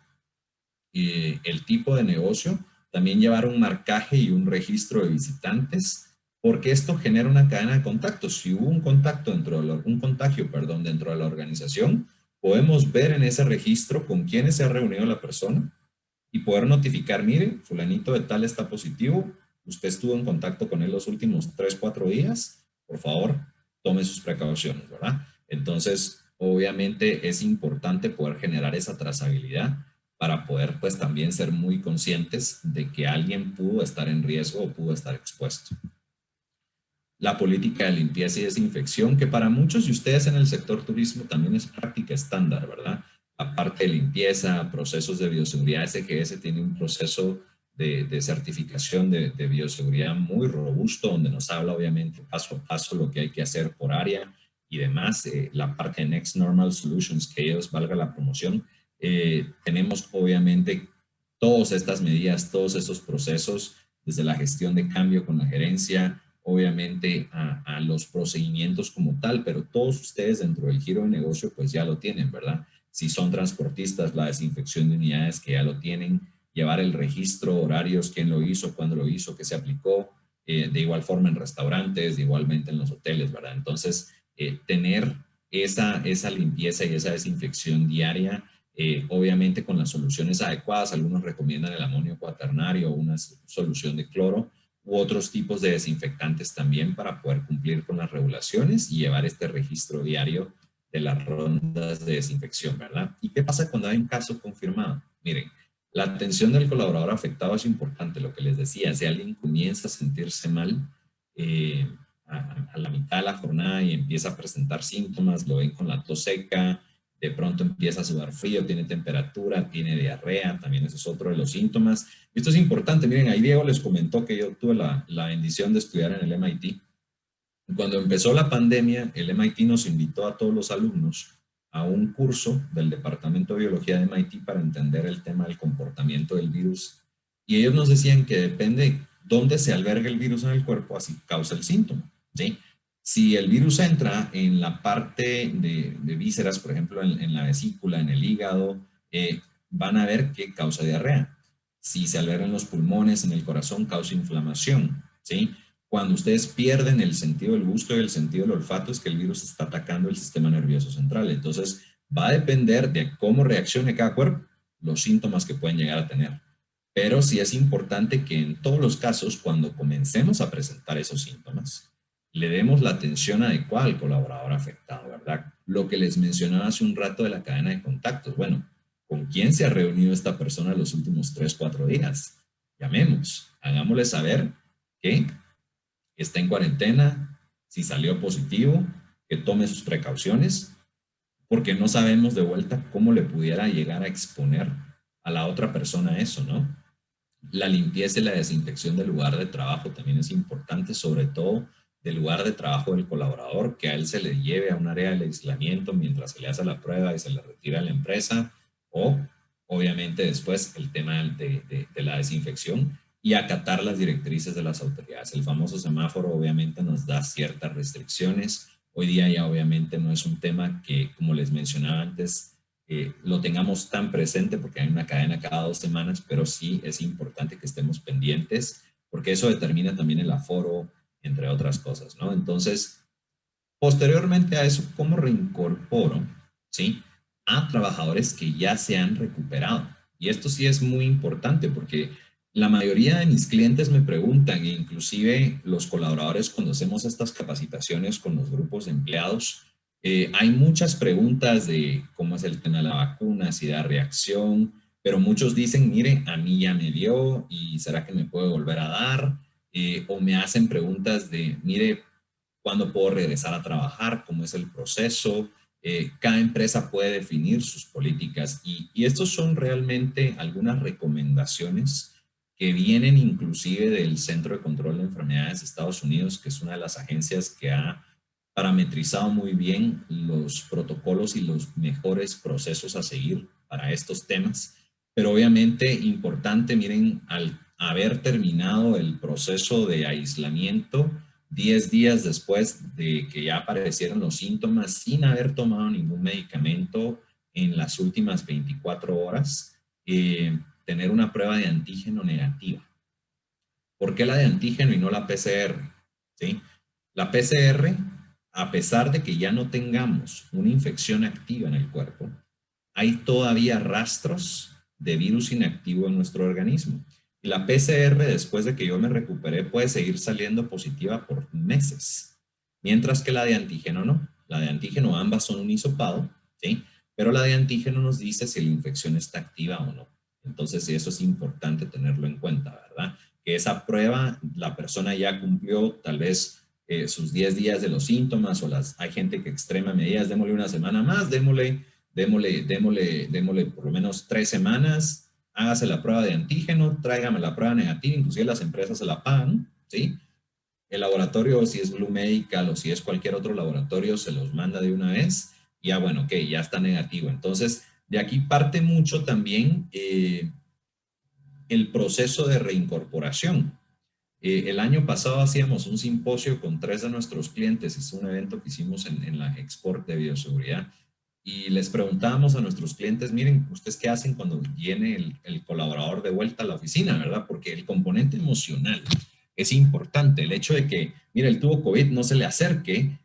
el tipo de negocio, también llevar un marcaje y un registro de visitantes, porque esto genera una cadena de contactos. Si hubo un contagio dentro de la organización, podemos ver en ese registro con quiénes se ha reunido la persona y poder notificar, mire, fulanito de tal está positivo, usted estuvo en contacto con él los últimos 3-4 días, por favor, tome sus precauciones, ¿verdad? Entonces, obviamente es importante poder generar esa trazabilidad para poder, pues, también ser muy conscientes de que alguien pudo estar en riesgo o pudo estar expuesto. La política de limpieza y desinfección, que para muchos de ustedes en el sector turismo también es práctica estándar, ¿verdad? Aparte de limpieza, procesos de bioseguridad, SGS tiene un proceso de certificación de bioseguridad muy robusto, donde nos habla obviamente paso a paso lo que hay que hacer por área y demás. La parte de Next Normal Solutions, que ellos, valga la promoción, tenemos obviamente todas estas medidas, todos estos procesos, desde la gestión de cambio con la gerencia, obviamente a los procedimientos como tal, pero todos ustedes dentro del giro de negocio pues ya lo tienen, ¿verdad? Si son transportistas, la desinfección de unidades que ya lo tienen, llevar el registro, horarios, quién lo hizo, cuándo lo hizo, qué se aplicó, de igual forma en restaurantes, de igualmente en los hoteles, ¿verdad? Entonces, tener esa limpieza y esa desinfección diaria, obviamente con las soluciones adecuadas, algunos recomiendan el amonio cuaternario o una solución de cloro, u otros tipos de desinfectantes también para poder cumplir con las regulaciones y llevar este registro diario de las rondas de desinfección, ¿verdad? ¿Y qué pasa cuando hay un caso confirmado? Miren, la atención del colaborador afectado es importante, lo que les decía. Si alguien comienza a sentirse mal a la mitad de la jornada y empieza a presentar síntomas, lo ven con la tos seca, de pronto empieza a sudar frío, tiene temperatura, tiene diarrea, también ese es otro de los síntomas. Esto es importante. Miren, ahí Diego les comentó que yo tuve la bendición de estudiar en el MIT. Cuando empezó la pandemia, el MIT nos invitó a todos los alumnos a un curso del Departamento de Biología de MIT para entender el tema del comportamiento del virus. Y ellos nos decían que depende de dónde se alberga el virus en el cuerpo, así causa el síntoma, ¿sí? Si el virus entra en la parte de vísceras, por ejemplo, en la vesícula, en el hígado, van a ver que causa diarrea. Si se alberga en los pulmones, en el corazón, causa inflamación, ¿sí? Cuando ustedes pierden el sentido del gusto y el sentido del olfato, es que el virus está atacando el sistema nervioso central. Entonces, va a depender de cómo reaccione cada cuerpo, los síntomas que pueden llegar a tener. Pero sí es importante que en todos los casos, cuando comencemos a presentar esos síntomas, le demos la atención adecuada al colaborador afectado, ¿verdad? Lo que les mencionaba hace un rato de la cadena de contactos. Bueno, ¿con quién se ha reunido esta persona los últimos 3-4 días? Llamemos, hagámosle saber que está en cuarentena, si salió positivo, que tome sus precauciones, porque no sabemos de vuelta cómo le pudiera llegar a exponer a la otra persona eso, ¿no? La limpieza y la desinfección del lugar de trabajo también es importante, sobre todo del lugar de trabajo del colaborador, que a él se le lleve a un área de aislamiento mientras se le hace la prueba y se le retira a la empresa, o obviamente después el tema de la desinfección y acatar las directrices de las autoridades. El famoso semáforo obviamente nos da ciertas restricciones. Hoy día ya obviamente no es un tema que, como les mencionaba antes, lo tengamos tan presente porque hay una cadena cada 2 semanas, pero sí es importante que estemos pendientes porque eso determina también el aforo, entre otras cosas, ¿no? Entonces, posteriormente a eso, ¿cómo reincorporo, sí, a trabajadores que ya se han recuperado? Y esto sí es muy importante porque la mayoría de mis clientes me preguntan, e inclusive los colaboradores cuando hacemos estas capacitaciones con los grupos de empleados, hay muchas preguntas de cómo es el tema de la vacuna, si da reacción, pero muchos dicen, mire, a mí ya me dio y ¿será que me puede volver a dar? O me hacen preguntas de, mire, ¿cuándo puedo regresar a trabajar? ¿Cómo es el proceso? Cada empresa puede definir sus políticas y estos son realmente algunas recomendaciones que vienen inclusive del Centro de Control de Enfermedades de Estados Unidos, que es una de las agencias que ha parametrizado muy bien los protocolos y los mejores procesos a seguir para estos temas. Pero obviamente importante, miren, al haber terminado el proceso de aislamiento, 10 días después de que ya aparecieron los síntomas, sin haber tomado ningún medicamento en las últimas 24 horas, tener una prueba de antígeno negativa. ¿Por qué la de antígeno y no la PCR? ¿Sí? La PCR, a pesar de que ya no tengamos una infección activa en el cuerpo, hay todavía rastros de virus inactivo en nuestro organismo. Y la PCR, después de que yo me recuperé, puede seguir saliendo positiva por meses. Mientras que la de antígeno no. La de antígeno, ambas son un hisopado, ¿sí? Pero la de antígeno nos dice si la infección está activa o no. Entonces, eso es importante tenerlo en cuenta, ¿verdad? Que esa prueba, la persona ya cumplió tal vez sus 10 días de los síntomas, o hay gente que extrema medidas, démosle una semana más, démosle por lo menos 3 semanas, hágase la prueba de antígeno, tráigame la prueba negativa, inclusive las empresas se la pagan, ¿sí? El laboratorio, si es Blue Medical o si es cualquier otro laboratorio, se los manda de una vez, y ya bueno, ok, ya está negativo. Entonces, de aquí parte mucho también el proceso de reincorporación. El año pasado hacíamos un simposio con 3 de nuestros clientes, es un evento que hicimos en la Export de Bioseguridad, y les preguntábamos a nuestros clientes, miren, ¿ustedes qué hacen cuando viene el colaborador de vuelta a la oficina, verdad? Porque el componente emocional es importante. El hecho de que, mira, él tuvo COVID, no se le acerque,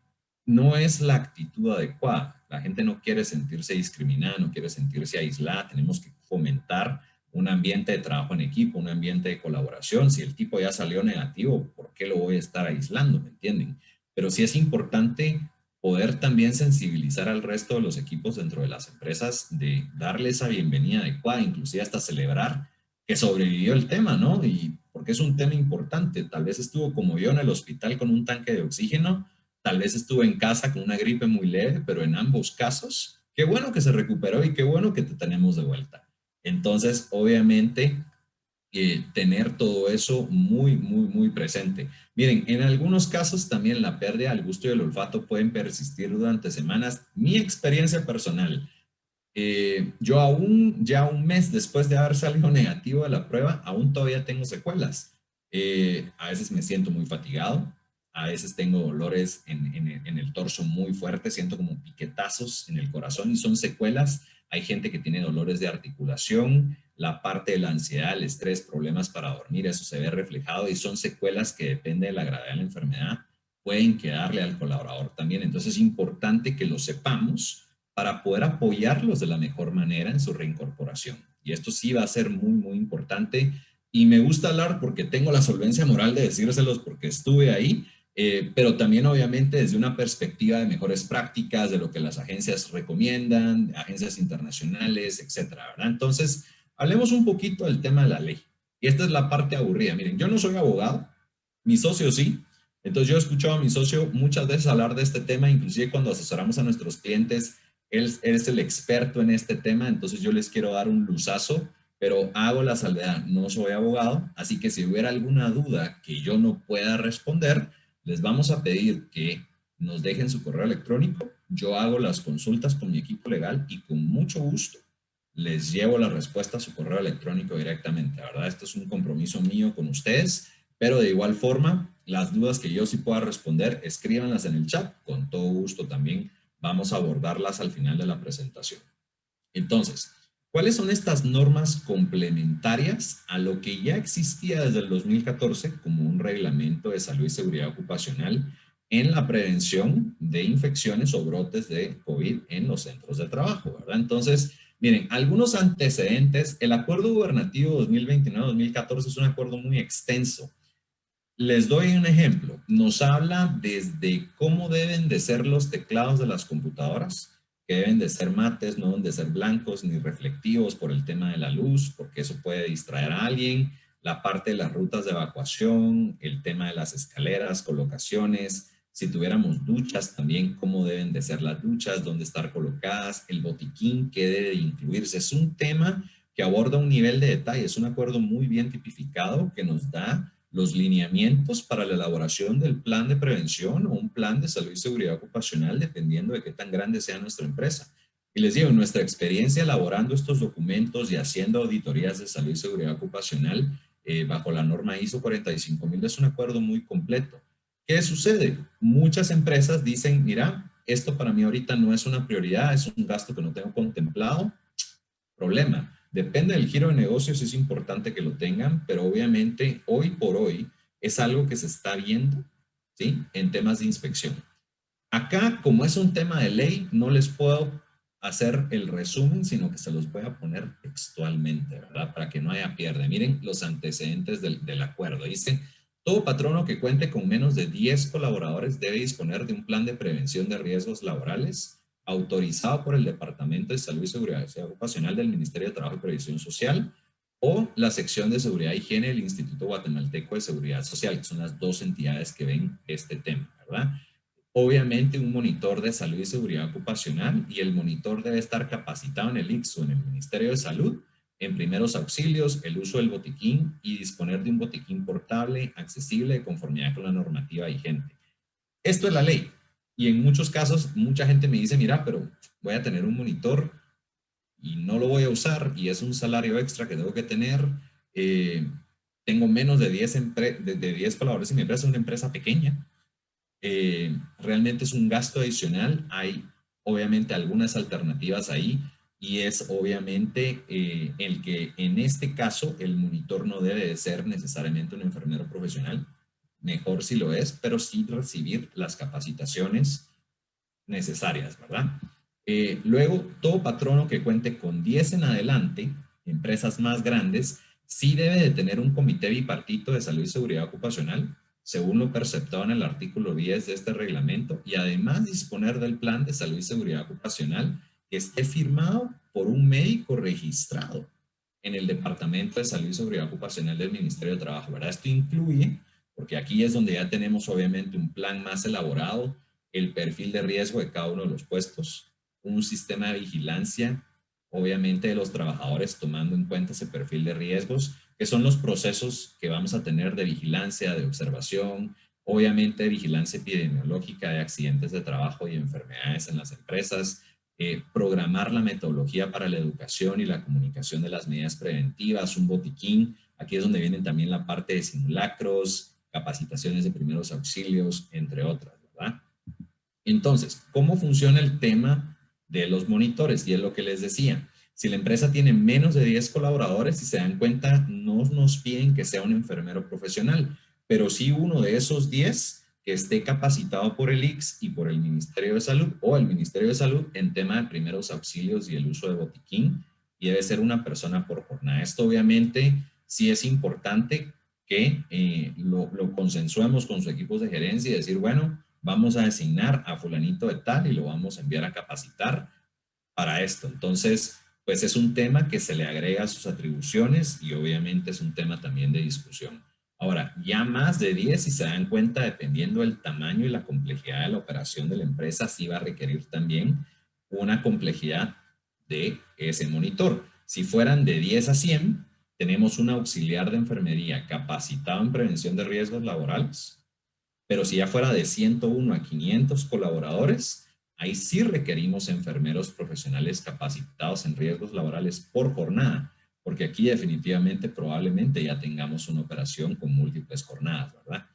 no es la actitud adecuada. La gente no quiere sentirse discriminada, no quiere sentirse aislada. Tenemos que fomentar un ambiente de trabajo en equipo, un ambiente de colaboración. Si el tipo ya salió negativo, ¿por qué lo voy a estar aislando? ¿Me entienden? Pero sí es importante poder también sensibilizar al resto de los equipos dentro de las empresas, de darle esa bienvenida adecuada, inclusive hasta celebrar que sobrevivió el tema, ¿no? Y porque es un tema importante. Tal vez estuvo como yo en el hospital con un tanque de oxígeno, tal vez estuvo en casa con una gripe muy leve, pero en ambos casos, qué bueno que se recuperó y qué bueno que te tenemos de vuelta. Entonces, obviamente, tener todo eso muy presente. Miren, en algunos casos también la pérdida del gusto y el olfato pueden persistir durante semanas. Mi experiencia personal, yo aún ya un mes después de haber salido negativo de la prueba, aún todavía tengo secuelas. A veces me siento muy fatigado, a veces tengo dolores en el torso muy fuertes, siento como piquetazos en el corazón y son secuelas. Hay gente que tiene dolores de articulación, la parte de la ansiedad, el estrés, problemas para dormir, eso se ve reflejado y son secuelas que depende de la gravedad de la enfermedad, pueden quedarle al colaborador también. Entonces es importante que lo sepamos para poder apoyarlos de la mejor manera en su reincorporación. Y esto sí va a ser muy importante. Y me gusta hablar porque tengo la solvencia moral de decírselos porque estuve ahí, pero también obviamente desde una perspectiva de mejores prácticas, de lo que las agencias recomiendan, agencias internacionales, etcétera, ¿verdad? Entonces, hablemos un poquito del tema de la ley. Y esta es la parte aburrida. Miren, yo no soy abogado, mi socio sí. Entonces yo he escuchado a mi socio muchas veces hablar de este tema, inclusive cuando asesoramos a nuestros clientes, él es el experto en este tema, entonces yo les quiero dar un luzazo, pero hago la salvedad, no soy abogado, así que si hubiera alguna duda que yo no pueda responder, les vamos a pedir que nos dejen su correo electrónico, yo hago las consultas con mi equipo legal y con mucho gusto les llevo la respuesta a su correo electrónico directamente, ¿verdad? Esto es un compromiso mío con ustedes, pero de igual forma, las dudas que yo sí pueda responder, escríbanlas en el chat, con todo gusto también vamos a abordarlas al final de la presentación. Entonces, ¿cuáles son estas normas complementarias a lo que ya existía desde el 2014 como un reglamento de salud y seguridad ocupacional en la prevención de infecciones o brotes de COVID en los centros de trabajo, ¿verdad? Entonces, miren, algunos antecedentes. El Acuerdo Gubernativo 2029-2014 es un acuerdo muy extenso. Les doy un ejemplo. Nos habla desde cómo deben de ser los teclados de las computadoras, que deben de ser mates, no deben de ser blancos ni reflectivos por el tema de la luz, porque eso puede distraer a alguien, la parte de las rutas de evacuación, el tema de las escaleras, colocaciones, si tuviéramos duchas también, cómo deben de ser las duchas, dónde estar colocadas, el botiquín, qué debe de incluirse. Es un tema que aborda un nivel de detalle, es un acuerdo muy bien tipificado que nos da los lineamientos para la elaboración del plan de prevención o un plan de salud y seguridad ocupacional, dependiendo de qué tan grande sea nuestra empresa. Y les digo, nuestra experiencia elaborando estos documentos y haciendo auditorías de salud y seguridad ocupacional bajo la norma ISO 45000 es un acuerdo muy completo. ¿Qué sucede? Muchas empresas dicen, mira, esto para mí ahorita no es una prioridad, es un gasto que no tengo contemplado. Problema. Depende del giro de negocios, es importante que lo tengan, pero obviamente hoy por hoy es algo que se está viendo, ¿sí? En temas de inspección. Acá, como es un tema de ley, no les puedo hacer el resumen, sino que se los voy a poner textualmente, ¿verdad? Para que no haya pierde. Miren los antecedentes del acuerdo. Dice, todo patrono que cuente con menos de 10 colaboradores debe disponer de un plan de prevención de riesgos laborales autorizado por el Departamento de Salud y Seguridad Ocupacional del Ministerio de Trabajo y Previsión Social o la sección de Seguridad e Higiene del Instituto Guatemalteco de Seguridad Social, que son las dos entidades que ven este tema, ¿verdad? Obviamente un monitor de salud y seguridad ocupacional, y el monitor debe estar capacitado en el ICS o en el Ministerio de Salud en primeros auxilios, el uso del botiquín y disponer de un botiquín portable, accesible, de conformidad con la normativa vigente. Esto es la ley. Y en muchos casos, mucha gente me dice, mira, pero voy a tener un monitor y no lo voy a usar y es un salario extra que tengo que tener. Tengo menos de 10 colaboradores y mi empresa es una empresa pequeña. Realmente es un gasto adicional. Hay obviamente algunas alternativas ahí y es obviamente el que en este caso el monitor no debe de ser necesariamente un enfermero profesional. Mejor si lo es, pero sí recibir las capacitaciones necesarias, ¿verdad? Luego, todo patrono que cuente con 10 en adelante, empresas más grandes, sí debe de tener un comité bipartito de salud y seguridad ocupacional, según lo perceptado en el artículo 10 de este reglamento, y además disponer del plan de salud y seguridad ocupacional que esté firmado por un médico registrado en el Departamento de Salud y Seguridad Ocupacional del Ministerio de Trabajo, ¿verdad? Esto incluye, porque aquí es donde ya tenemos obviamente un plan más elaborado, el perfil de riesgo de cada uno de los puestos, un sistema de vigilancia, obviamente de los trabajadores tomando en cuenta ese perfil de riesgos, que son los procesos que vamos a tener de vigilancia, de observación, obviamente de vigilancia epidemiológica de accidentes de trabajo y enfermedades en las empresas, programar la metodología para la educación y la comunicación de las medidas preventivas, un botiquín, aquí es donde vienen también la parte de simulacros, capacitaciones de primeros auxilios, entre otras, ¿verdad? Entonces, ¿cómo funciona el tema de los monitores? Y es lo que les decía. Si la empresa tiene menos de 10 colaboradores, si se dan cuenta, no nos piden que sea un enfermero profesional, pero sí uno de esos 10 que esté capacitado por el ICS y por el Ministerio de Salud o el Ministerio de Salud en tema de primeros auxilios y el uso de botiquín, y debe ser una persona por jornada. Esto obviamente sí es importante que lo consensuemos con sus equipos de gerencia y decir, bueno, vamos a designar a fulanito de tal y lo vamos a enviar a capacitar para esto. Entonces, pues es un tema que se le agrega a sus atribuciones y obviamente es un tema también de discusión. Ahora, ya más de 10, si se dan cuenta, dependiendo del tamaño y la complejidad de la operación de la empresa, sí va a requerir también una complejidad de ese monitor. Si fueran de 10 a 100, tenemos un auxiliar de enfermería capacitado en prevención de riesgos laborales, pero si ya fuera de 101 a 500 colaboradores, Ahí sí requerimos enfermeros profesionales capacitados en riesgos laborales por jornada, porque aquí definitivamente probablemente ya tengamos una operación con múltiples jornadas, ¿verdad?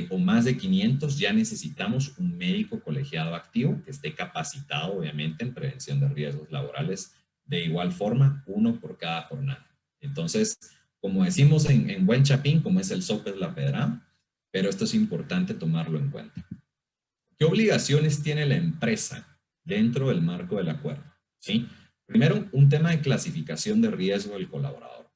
O más de 500, ya necesitamos un médico colegiado activo que esté capacitado, obviamente, en prevención de riesgos laborales. De igual forma, uno por cada jornada. Entonces, como decimos en buen chapín, como es el sope es la pedrada, pero esto es importante tomarlo en cuenta. ¿Qué obligaciones tiene la empresa dentro del marco del acuerdo? ¿Sí? Primero, un tema de clasificación de riesgo del colaborador.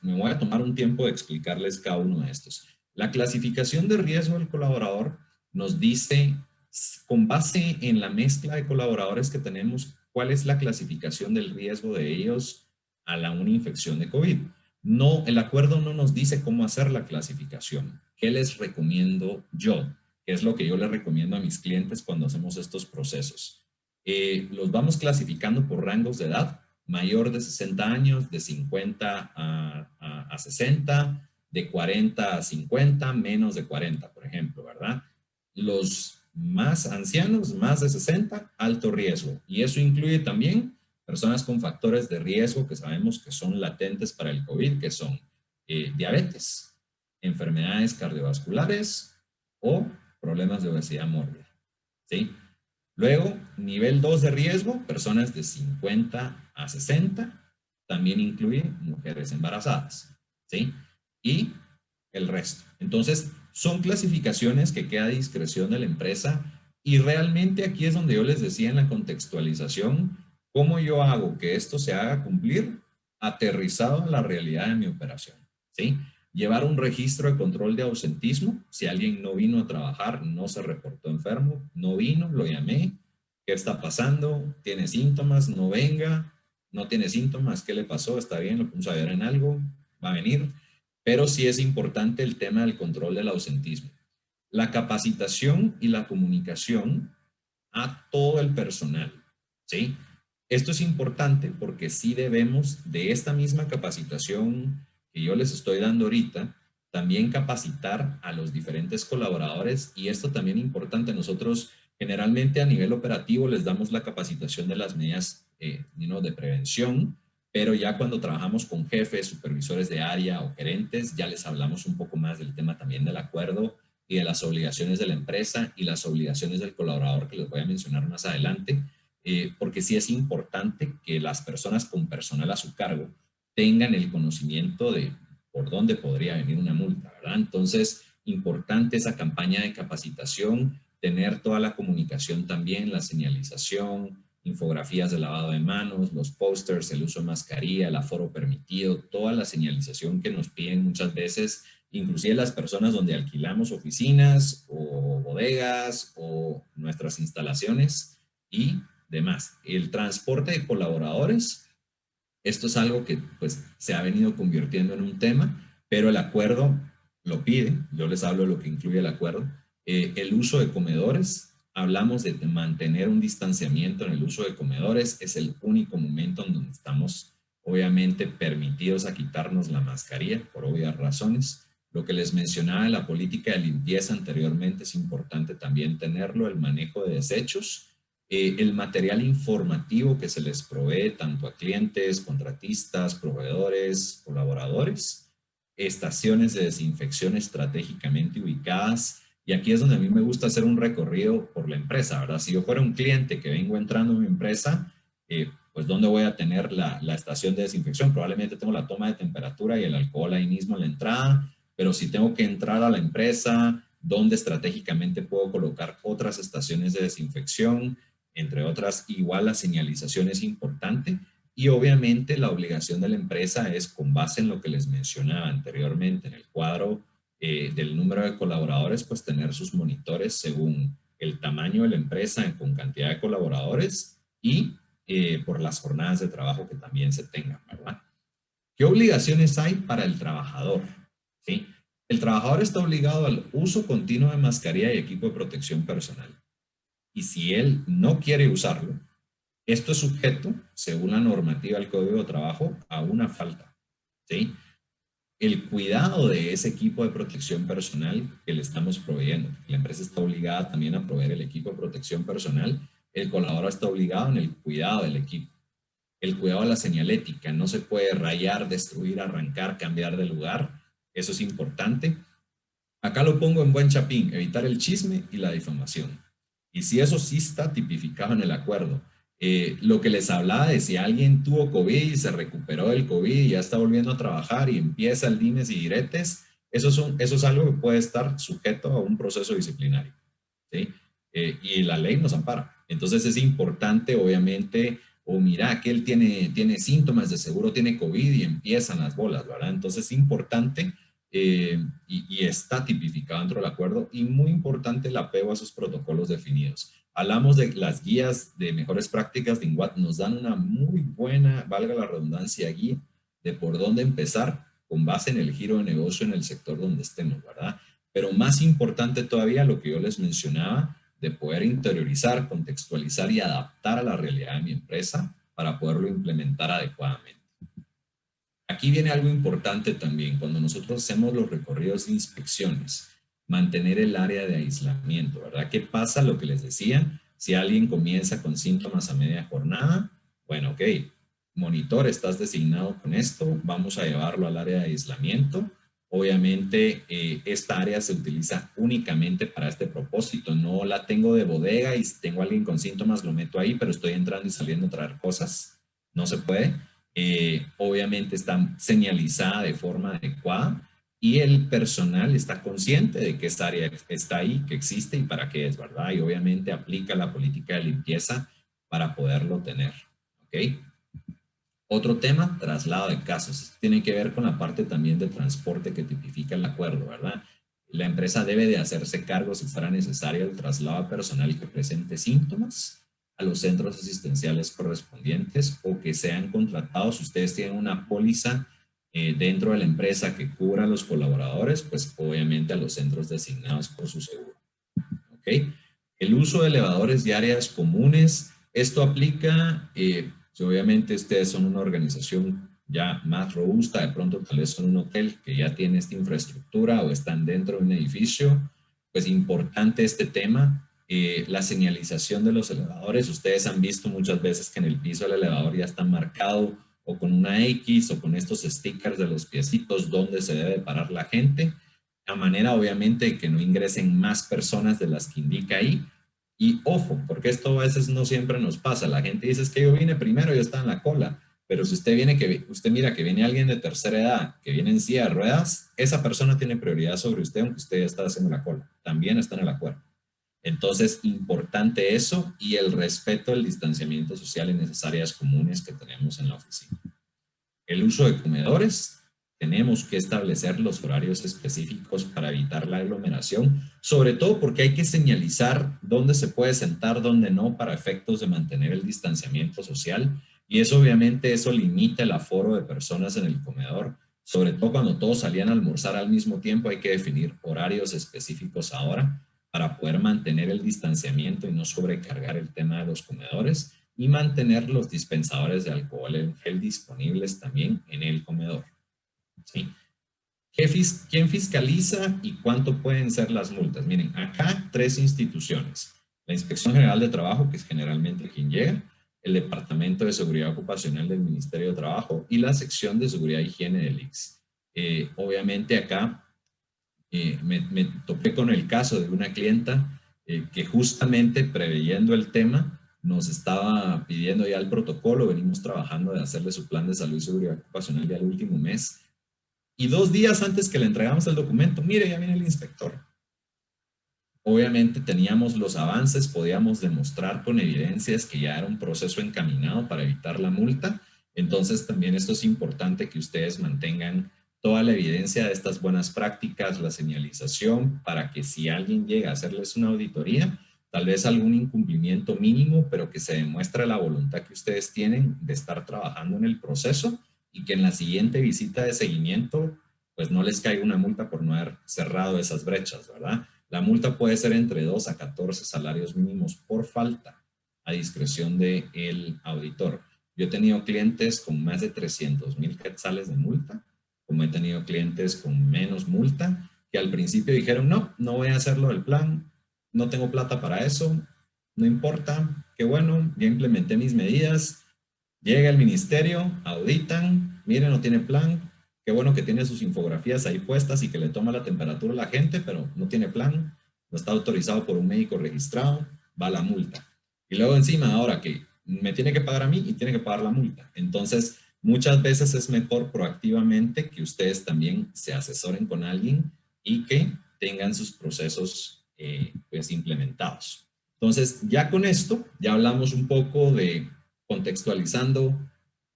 Me voy a tomar un tiempo de explicarles cada uno de estos. La clasificación de riesgo del colaborador nos dice, con base en la mezcla de colaboradores que tenemos, cuál es la clasificación del riesgo de ellos a una infección de COVID. No, el acuerdo no nos dice cómo hacer la clasificación. ¿Qué les recomiendo yo? ¿Qué es lo que yo les recomiendo a mis clientes cuando hacemos estos procesos? Los vamos clasificando por rangos de edad, mayor de 60 años, de 50 a 60, de 40 a 50, menos de 40, por ejemplo, ¿verdad? Los más ancianos, más de 60, alto riesgo. Y eso incluye también personas con factores de riesgo que sabemos que son latentes para el COVID, que son diabetes, enfermedades cardiovasculares o problemas de obesidad mórbida, ¿sí? Luego, nivel 2 de riesgo, personas de 50 a 60, también incluye mujeres embarazadas, ¿sí? Y el resto. Entonces, son clasificaciones que queda a discreción de la empresa y realmente aquí es donde yo les decía en la contextualización, cómo yo hago que esto se haga cumplir aterrizado a la realidad de mi operación, ¿sí? Llevar un registro de control de ausentismo. Si alguien no vino a trabajar, no se reportó enfermo, no vino, lo llamé. ¿Qué está pasando? ¿Tiene síntomas? No venga. ¿No tiene síntomas? ¿Qué le pasó? ¿Está bien? ¿Lo podemos ayudar en algo? ¿Va a venir? Pero sí es importante el tema del control del ausentismo. La capacitación y la comunicación a todo el personal, ¿sí? Esto es importante porque sí debemos de esta misma capacitación que yo les estoy dando ahorita, también capacitar a los diferentes colaboradores y esto también es importante. Nosotros generalmente a nivel operativo les damos la capacitación de las medidas de prevención, pero ya cuando trabajamos con jefes, supervisores de área o gerentes, ya les hablamos un poco más del tema también del acuerdo y de las obligaciones de la empresa y las obligaciones del colaborador que les voy a mencionar más adelante, porque sí es importante que las personas con personal a su cargo tengan el conocimiento de por dónde podría venir una multa, ¿verdad? Entonces, importante esa campaña de capacitación, tener toda la comunicación también, la señalización, infografías de lavado de manos, los pósters, el uso de mascarilla, el aforo permitido, toda la señalización que nos piden muchas veces, inclusive las personas donde alquilamos oficinas o bodegas o nuestras instalaciones y demás. El transporte de colaboradores, esto es algo que pues se ha venido convirtiendo en un tema, pero el acuerdo lo pide. Yo les hablo de lo que incluye el acuerdo. El uso de comedores, hablamos de mantener un distanciamiento en el uso de comedores, es el único momento en donde estamos obviamente permitidos a quitarnos la mascarilla por obvias razones. Lo que les mencionaba de la política de limpieza anteriormente es importante también tenerlo, el manejo de desechos, el material informativo que se les provee tanto a clientes, contratistas, proveedores, colaboradores, estaciones de desinfección estratégicamente ubicadas. Y aquí es donde a mí me gusta hacer un recorrido por la empresa, ¿verdad? Si yo fuera un cliente que vengo entrando en mi empresa, pues ¿dónde voy a tener la estación de desinfección? Probablemente tengo la toma de temperatura y el alcohol ahí mismo en la entrada, pero si tengo que entrar a la empresa, ¿dónde estratégicamente puedo colocar otras estaciones de desinfección? Entre otras, igual la señalización es importante y obviamente la obligación de la empresa es, con base en lo que les mencionaba anteriormente en el cuadro del número de colaboradores, pues tener sus monitores según el tamaño de la empresa con cantidad de colaboradores y por las jornadas de trabajo que también se tengan, ¿verdad? ¿Qué obligaciones hay para el trabajador? ¿Sí? El trabajador está obligado al uso continuo de mascarilla y equipo de protección personal. Y si él no quiere usarlo, esto es sujeto, según la normativa del Código de Trabajo, a una falta, ¿sí? El cuidado de ese equipo de protección personal que le estamos proveyendo. La empresa está obligada también a proveer el equipo de protección personal. el colaborador está obligado en el cuidado del equipo. El cuidado de la señalética, no se puede rayar, destruir, arrancar, cambiar de lugar. Eso es importante. Acá lo pongo en buen chapín, evitar el chisme y la difamación. Y si eso sí está tipificado en el acuerdo. Lo que les hablaba de si alguien tuvo COVID y se recuperó del COVID y ya está volviendo a trabajar y empieza el dimes y diretes, eso es algo que puede estar sujeto a un proceso disciplinario, ¿sí? Y la ley nos ampara. Entonces es importante, obviamente, mira, que él tiene síntomas, de seguro tiene COVID y empiezan las bolas, ¿verdad? Entonces es importante y está tipificado dentro del acuerdo, y muy importante el apego a esos protocolos definidos. Hablamos de las guías de mejores prácticas de INGUAT, nos dan una muy buena, valga la redundancia, guía de por dónde empezar con base en el giro de negocio en el sector donde estemos, ¿verdad? Pero más importante todavía lo que yo les mencionaba, de poder interiorizar, contextualizar y adaptar a la realidad de mi empresa para poderlo implementar adecuadamente. Aquí viene algo importante también, cuando nosotros hacemos los recorridos de inspecciones, mantener el área de aislamiento, ¿verdad? ¿Qué pasa? Lo que les decía, si alguien comienza con síntomas a media jornada, bueno, ok, monitor, estás designado con esto, vamos a llevarlo al área de aislamiento. Obviamente, esta área se utiliza únicamente para este propósito. No la tengo de bodega y si tengo a alguien con síntomas lo meto ahí, pero estoy entrando y saliendo a traer cosas. No se puede. Obviamente está señalizada de forma adecuada y el personal está consciente de que esta área está ahí, que existe y para qué es, ¿verdad? Y obviamente aplica la política de limpieza para poderlo tener, ¿ok? Otro tema, traslado de casos. Tiene que ver con la parte también de transporte que tipifica el acuerdo, ¿verdad? La empresa debe de hacerse cargo, si fuera necesario, del traslado personal que presente síntomas a los centros asistenciales correspondientes o que sean contratados. Si ustedes tienen una póliza dentro de la empresa que cubra a los colaboradores, pues obviamente a los centros designados por su seguro. ¿Ok? El uso de elevadores y áreas comunes. Esto aplica... obviamente ustedes son una organización ya más robusta, de pronto tal vez son un hotel que ya tiene esta infraestructura o están dentro de un edificio, pues importante este tema. La señalización de los elevadores, ustedes han visto muchas veces que en el piso del elevador ya está marcado o con una X o con estos stickers de los piecitos donde se debe parar la gente, a manera obviamente de que no ingresen más personas de las que indica ahí. Y ojo, porque esto a veces no siempre nos pasa. La gente dice, es que yo vine primero, yo estaba en la cola. Pero si usted mira que viene alguien de tercera edad, que viene en silla de ruedas, esa persona tiene prioridad sobre usted, aunque usted ya está haciendo la cola. También está en el acuerdo. Entonces, importante eso y el respeto del distanciamiento social en esas áreas comunes que tenemos en la oficina. El uso de comedores. Tenemos que establecer los horarios específicos para evitar la aglomeración, sobre todo porque hay que señalizar dónde se puede sentar, dónde no, para efectos de mantener el distanciamiento social. Y eso obviamente limita el aforo de personas en el comedor, sobre todo cuando todos salían a almorzar al mismo tiempo. Hay que definir horarios específicos ahora para poder mantener el distanciamiento y no sobrecargar el tema de los comedores y mantener los dispensadores de alcohol en gel disponibles también en el comedor. ¿Sí? ¿Quién fiscaliza y cuánto pueden ser las multas? Miren, acá 3 instituciones. La Inspección General de Trabajo, que es generalmente quien llega, el Departamento de Seguridad Ocupacional del Ministerio de Trabajo y la Sección de Seguridad e Higiene del ICS. Obviamente acá me topé con el caso de una clienta que justamente preveyendo el tema nos estaba pidiendo ya el protocolo. Venimos trabajando de hacerle su plan de salud y seguridad ocupacional ya el último mes. Y 2 días antes que le entregamos el documento, mire, ya viene el inspector. Obviamente teníamos los avances, podíamos demostrar con evidencias que ya era un proceso encaminado para evitar la multa. Entonces también esto es importante que ustedes mantengan toda la evidencia de estas buenas prácticas, la señalización, para que si alguien llega a hacerles una auditoría, tal vez algún incumplimiento mínimo, pero que se demuestre la voluntad que ustedes tienen de estar trabajando en el proceso y que en la siguiente visita de seguimiento, pues no les caiga una multa por no haber cerrado esas brechas, ¿verdad? La multa puede ser entre 2 a 14 salarios mínimos por falta, a discreción del auditor. Yo he tenido clientes con más de 300,000 quetzales de multa, como he tenido clientes con menos multa, que al principio dijeron, no voy a hacerlo del plan, no tengo plata para eso, no importa, qué bueno, ya implementé mis medidas. Llega el ministerio, auditan, mire, no tiene plan. Qué bueno que tiene sus infografías ahí puestas y que le toma la temperatura a la gente, pero no tiene plan, no está autorizado por un médico registrado, va la multa. Y luego encima, ahora que me tiene que pagar a mí y tiene que pagar la multa. Entonces, muchas veces es mejor proactivamente que ustedes también se asesoren con alguien y que tengan sus procesos pues implementados. Entonces, ya con esto, ya hablamos un poco de contextualizando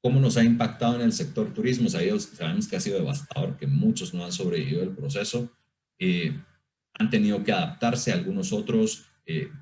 cómo nos ha impactado en el sector turismo. Sabemos que ha sido devastador, que muchos no han sobrevivido el proceso, han tenido que adaptarse, algunos otros,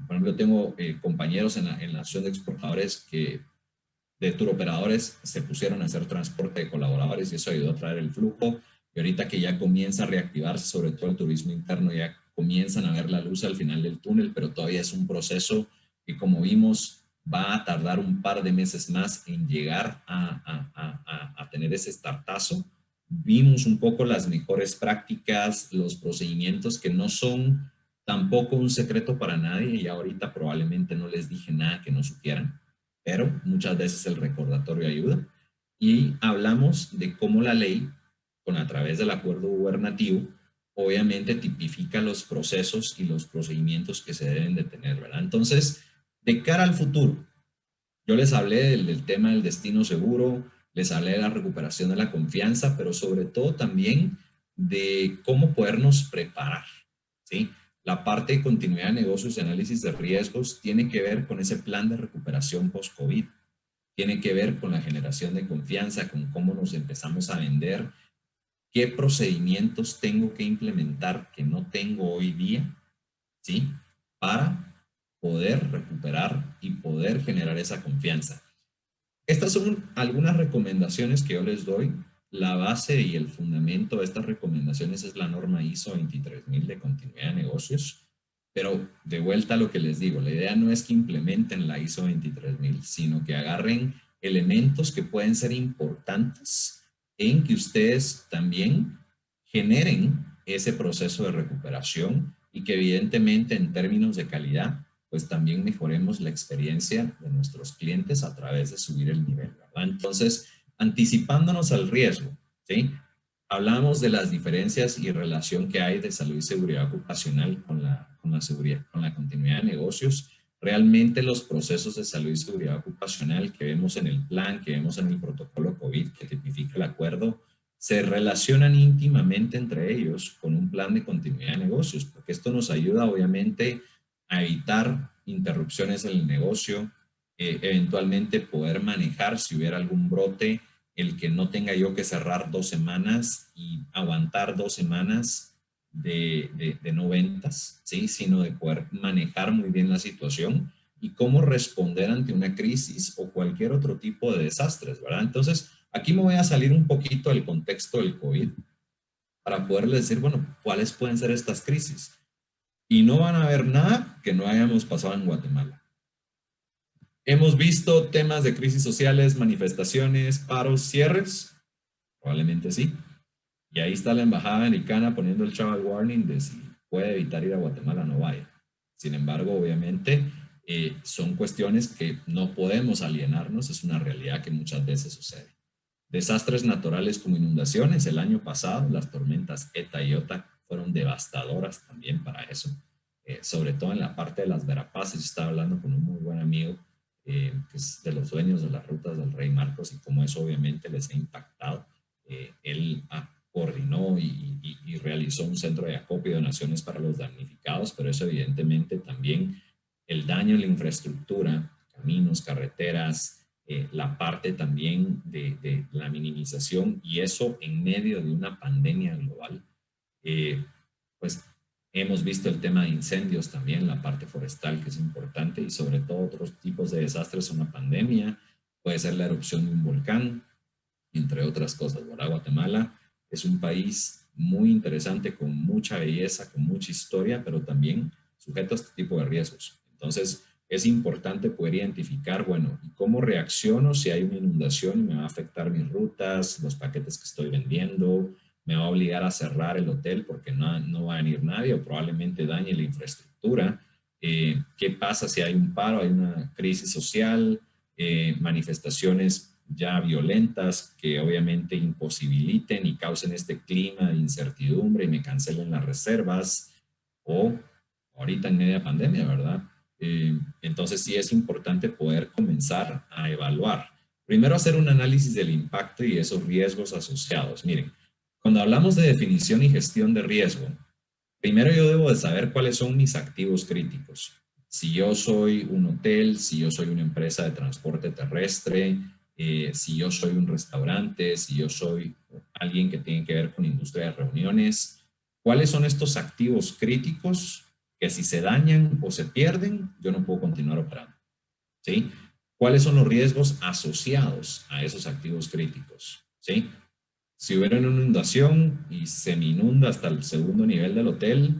por ejemplo, tengo compañeros en la Asociación de Exportadores de turoperadores se pusieron a hacer transporte de colaboradores y eso ayudó a traer el flujo. Y ahorita que ya comienza a reactivarse, sobre todo el turismo interno, ya comienzan a ver la luz al final del túnel, pero todavía es un proceso que, como vimos, va a tardar un par de meses más en llegar a tener ese startazo. Vimos un poco las mejores prácticas, los procedimientos que no son tampoco un secreto para nadie y ahorita probablemente no les dije nada que no supieran, pero muchas veces el recordatorio ayuda. Y hablamos de cómo la ley, a través del acuerdo gubernativo, obviamente tipifica los procesos y los procedimientos que se deben de tener, ¿verdad? Entonces, de cara al futuro, yo les hablé del tema del destino seguro, les hablé de la recuperación de la confianza, pero sobre todo también de cómo podernos preparar, ¿sí? La parte de continuidad de negocios y análisis de riesgos tiene que ver con ese plan de recuperación post-COVID, tiene que ver con la generación de confianza, con cómo nos empezamos a vender, qué procedimientos tengo que implementar que no tengo hoy día, ¿sí? Para poder recuperar y poder generar esa confianza. Estas son algunas recomendaciones que yo les doy. La base y el fundamento de estas recomendaciones es la norma ISO 23000 de continuidad de negocios. Pero de vuelta a lo que les digo, la idea no es que implementen la ISO 23000, sino que agarren elementos que pueden ser importantes en que ustedes también generen ese proceso de recuperación y que evidentemente en términos de calidad pues también mejoremos la experiencia de nuestros clientes a través de subir el nivel, ¿verdad? Entonces, anticipándonos al riesgo, ¿sí? Hablamos de las diferencias y relación que hay de salud y seguridad ocupacional con la seguridad, con la continuidad de negocios. Realmente los procesos de salud y seguridad ocupacional que vemos en el plan, que vemos en el protocolo COVID, que tipifica el acuerdo, se relacionan íntimamente entre ellos con un plan de continuidad de negocios, porque esto nos ayuda obviamente a evitar interrupciones en el negocio, eventualmente poder manejar si hubiera algún brote, el que no tenga yo que cerrar 2 semanas y aguantar 2 semanas de no ventas, ¿sí? Sino de poder manejar muy bien la situación y cómo responder ante una crisis o cualquier otro tipo de desastres, ¿verdad? Entonces, aquí me voy a salir un poquito del contexto del COVID para poderles decir, bueno, ¿cuáles pueden ser estas crisis? Y no van a ver nada que no hayamos pasado en Guatemala. Hemos visto temas de crisis sociales, manifestaciones, paros, cierres. Probablemente sí. Y ahí está la embajada americana poniendo el travel warning de si puede evitar ir a Guatemala, no vaya. Sin embargo, obviamente, son cuestiones que no podemos alienarnos. Es una realidad que muchas veces sucede. Desastres naturales como inundaciones. El año pasado, las tormentas ETA y OTA fueron devastadoras también para eso. Sobre todo en la parte de las Verapaces. Yo estaba hablando con un muy buen amigo que es de los dueños de las rutas del Rey Marcos y cómo eso obviamente les ha impactado. Él coordinó y realizó un centro de acopio y donaciones para los damnificados, pero eso evidentemente también el daño en la infraestructura, caminos, carreteras, la parte también de la minimización y eso en medio de una pandemia global, pues hemos visto el tema de incendios también, la parte forestal que es importante y sobre todo otros tipos de desastres, una pandemia, puede ser la erupción de un volcán, entre otras cosas, ¿verdad? Guatemala es un país muy interesante, con mucha belleza, con mucha historia, pero también sujeto a este tipo de riesgos. Entonces, es importante poder identificar, bueno, ¿cómo reacciono si hay una inundación y me va a afectar mis rutas, los paquetes que estoy vendiendo? ¿Me va a obligar a cerrar el hotel porque no va a venir nadie o probablemente dañe la infraestructura? ¿Qué pasa si hay un paro, hay una crisis social, manifestaciones ya violentas que obviamente imposibiliten y causen este clima de incertidumbre y me cancelen las reservas, o ahorita en media pandemia, ¿verdad? Entonces sí es importante poder comenzar a evaluar. Primero hacer un análisis del impacto y esos riesgos asociados. Miren, cuando hablamos de definición y gestión de riesgo, primero yo debo de saber cuáles son mis activos críticos. Si yo soy un hotel, si yo soy una empresa de transporte terrestre, si yo soy un restaurante, si yo soy alguien que tiene que ver con industria de reuniones, ¿cuáles son estos activos críticos que si se dañan o se pierden, yo no puedo continuar operando? ¿Sí? ¿Cuáles son los riesgos asociados a esos activos críticos? ¿Sí? Si hubiera una inundación y se me inunda hasta el segundo nivel del hotel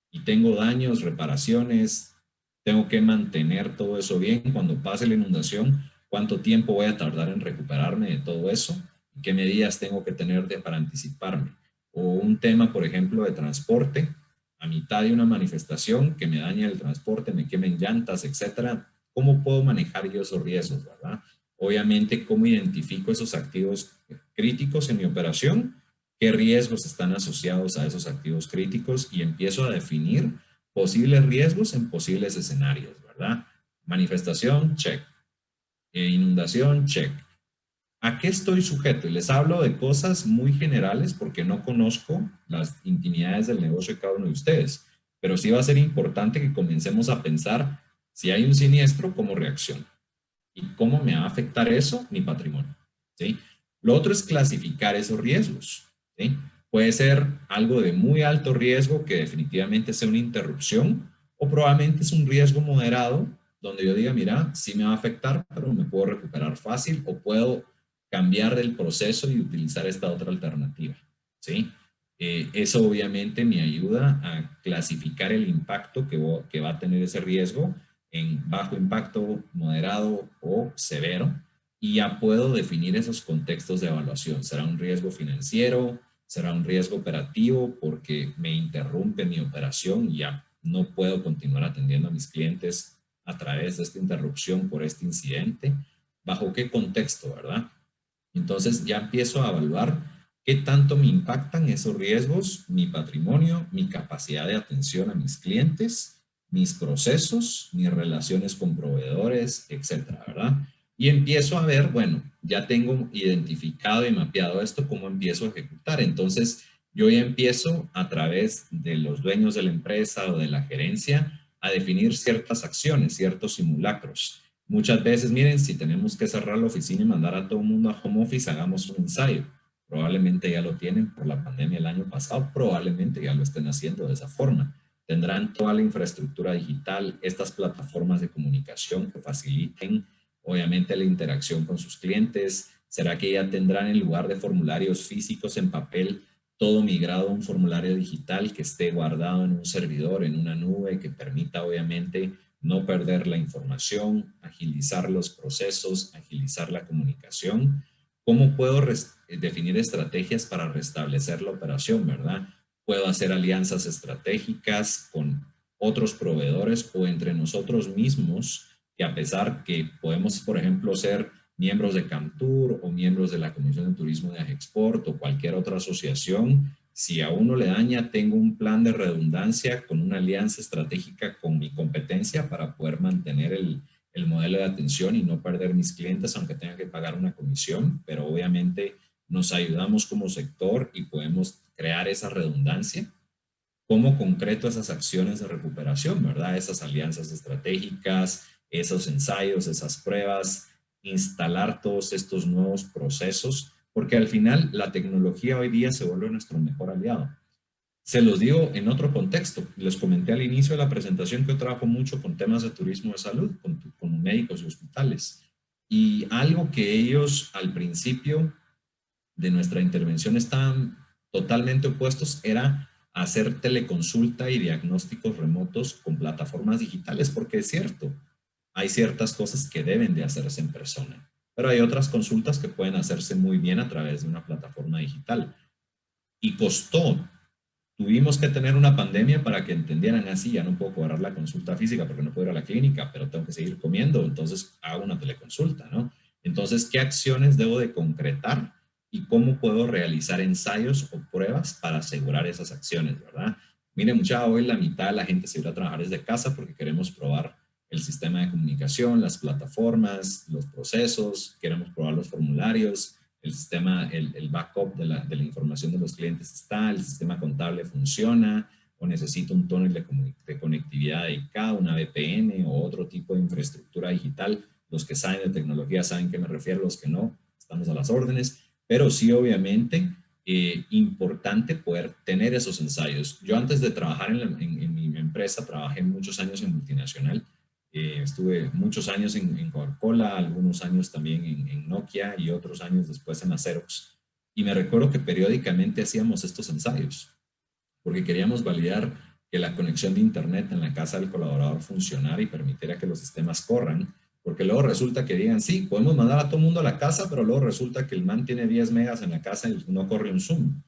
y tengo daños, reparaciones, tengo que mantener todo eso bien. Cuando pase la inundación, ¿cuánto tiempo voy a tardar en recuperarme de todo eso? ¿Y qué medidas tengo que tener para anticiparme? O un tema, por ejemplo, de transporte, a mitad de una manifestación que me daña el transporte, me quemen llantas, etcétera. ¿Cómo puedo manejar yo esos riesgos, verdad? Obviamente, ¿cómo identifico esos activos críticos en mi operación? ¿Qué riesgos están asociados a esos activos críticos? Y empiezo a definir posibles riesgos en posibles escenarios, ¿verdad? Manifestación, check. Inundación, check. ¿A qué estoy sujeto? Y les hablo de cosas muy generales porque no conozco las intimidades del negocio de cada uno de ustedes. Pero sí va a ser importante que comencemos a pensar si hay un siniestro, ¿cómo reacciono? ¿Y cómo me va a afectar eso? Mi patrimonio, ¿sí? Lo otro es clasificar esos riesgos, ¿sí? Puede ser algo de muy alto riesgo que definitivamente sea una interrupción, o probablemente es un riesgo moderado donde yo diga, mira, sí me va a afectar, pero me puedo recuperar fácil o puedo cambiar del proceso y utilizar esta otra alternativa, ¿sí? Eso obviamente me ayuda a clasificar el impacto que va a tener ese riesgo en bajo impacto, moderado o severo, y ya puedo definir esos contextos de evaluación. ¿Será un riesgo financiero? ¿Será un riesgo operativo porque me interrumpe mi operación y ya no puedo continuar atendiendo a mis clientes a través de esta interrupción por este incidente? ¿Bajo qué contexto, verdad? Entonces ya empiezo a evaluar qué tanto me impactan esos riesgos, mi patrimonio, mi capacidad de atención a mis clientes, mis procesos, mis relaciones con proveedores, etcétera, ¿verdad? Y empiezo a ver, bueno, ya tengo identificado y mapeado esto, ¿cómo empiezo a ejecutar? Entonces, yo ya empiezo a través de los dueños de la empresa o de la gerencia a definir ciertas acciones, ciertos simulacros. Muchas veces, miren, si tenemos que cerrar la oficina y mandar a todo el mundo a home office, hagamos un ensayo. Probablemente ya lo tienen por la pandemia el año pasado, probablemente ya lo estén haciendo de esa forma. Tendrán toda la infraestructura digital, estas plataformas de comunicación que faciliten, obviamente, la interacción con sus clientes. ¿Será que ya tendrán, en lugar de formularios físicos en papel, todo migrado a un formulario digital que esté guardado en un servidor, en una nube, que permita, obviamente, no perder la información, agilizar los procesos, agilizar la comunicación? ¿Cómo puedo definir estrategias para restablecer la operación, verdad? Puedo hacer alianzas estratégicas con otros proveedores o entre nosotros mismos, que a pesar que podemos, por ejemplo, ser miembros de Camtur o miembros de la Comisión de Turismo de Agexport o cualquier otra asociación, si a uno le daña, tengo un plan de redundancia con una alianza estratégica con mi competencia para poder mantener el modelo de atención y no perder mis clientes, aunque tenga que pagar una comisión, pero obviamente nos ayudamos como sector y podemos crear esa redundancia. ¿Cómo concreto esas acciones de recuperación, verdad? Esas alianzas estratégicas, esos ensayos, esas pruebas, instalar todos estos nuevos procesos, porque al final la tecnología hoy día se vuelve nuestro mejor aliado. Se los digo en otro contexto. Les comenté al inicio de la presentación que yo trabajo mucho con temas de turismo de salud, con médicos y hospitales. Y algo que ellos al principio de nuestra intervención estaban totalmente opuestos era hacer teleconsulta y diagnósticos remotos con plataformas digitales, porque es cierto, hay ciertas cosas que deben de hacerse en persona, pero hay otras consultas que pueden hacerse muy bien a través de una plataforma digital. Y costó tuvimos que tener una pandemia para que entendieran así, ya no puedo cobrar la consulta física porque no puedo ir a la clínica, pero tengo que seguir comiendo, entonces hago una teleconsulta, ¿no? Entonces, ¿qué acciones debo de concretar y cómo puedo realizar ensayos o pruebas para asegurar esas acciones, ¿verdad? Miren, mucha, hoy la mitad de la gente se irá a trabajar desde casa porque queremos probar el sistema de comunicación, las plataformas, los procesos, queremos probar los formularios, el sistema, el backup de la información de los clientes está, el sistema contable funciona, o necesito un túnel de conectividad dedicado, una VPN o otro tipo de infraestructura digital. Los que saben de tecnología saben a qué me refiero, los que no, estamos a las órdenes, pero sí obviamente importante poder tener esos ensayos. Yo antes de trabajar en mi empresa, trabajé muchos años en multinacional, estuve muchos años en Coca-Cola, algunos años también en Nokia y otros años después en Xerox. Y me recuerdo que periódicamente hacíamos estos ensayos porque queríamos validar que la conexión de internet en la casa del colaborador funcionara y permitiera que los sistemas corran, porque luego resulta que digan, sí, podemos mandar a todo el mundo a la casa, pero luego resulta que el man tiene 10 megas en la casa y no corre un Zoom.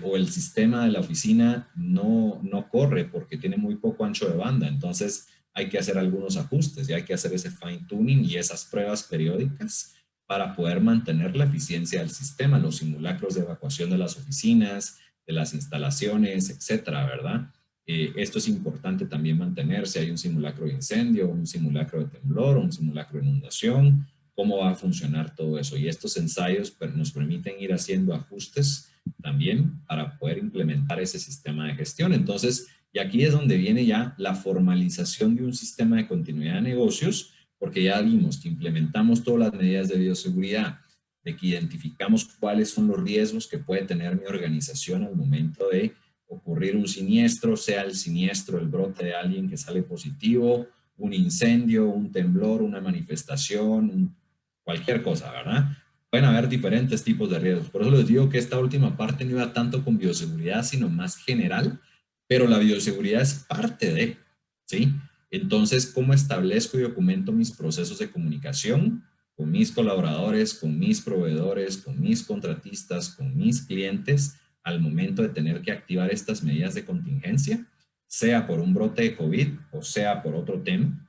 O el sistema de la oficina no corre porque tiene muy poco ancho de banda. Entonces hay que hacer algunos ajustes y hay que hacer ese fine tuning y esas pruebas periódicas para poder mantener la eficiencia del sistema, los simulacros de evacuación de las oficinas, de las instalaciones, etcétera, ¿verdad? Esto es importante también mantener, si hay un simulacro de incendio, un simulacro de temblor, un simulacro de inundación, cómo va a funcionar todo eso. Y estos ensayos nos permiten ir haciendo ajustes también para poder implementar ese sistema de gestión. Entonces, y aquí es donde viene ya la formalización de un sistema de continuidad de negocios, porque ya vimos que implementamos todas las medidas de bioseguridad, de que identificamos cuáles son los riesgos que puede tener mi organización al momento de ocurrir un siniestro, sea el siniestro, el brote de alguien que sale positivo, un incendio, un temblor, una manifestación, cualquier cosa, ¿verdad? Pueden haber diferentes tipos de riesgos. Por eso les digo que esta última parte no iba tanto con bioseguridad, sino más general, pero la bioseguridad es parte de, ¿sí? Entonces, ¿cómo establezco y documento mis procesos de comunicación con mis colaboradores, con mis proveedores, con mis contratistas, con mis clientes, al momento de tener que activar estas medidas de contingencia, sea por un brote de COVID o sea por otro tema?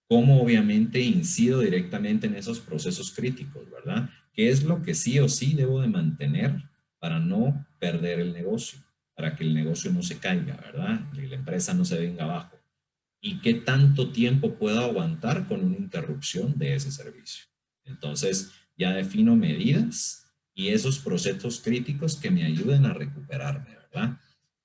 ¿Cómo obviamente incido directamente en esos procesos críticos, verdad? ¿Qué es lo que sí o sí debo de mantener para no perder el negocio? Para que el negocio no se caiga, ¿verdad? Y la empresa no se venga abajo. ¿Y qué tanto tiempo puedo aguantar con una interrupción de ese servicio? Entonces, ya defino medidas y esos procesos críticos que me ayuden a recuperarme, ¿verdad?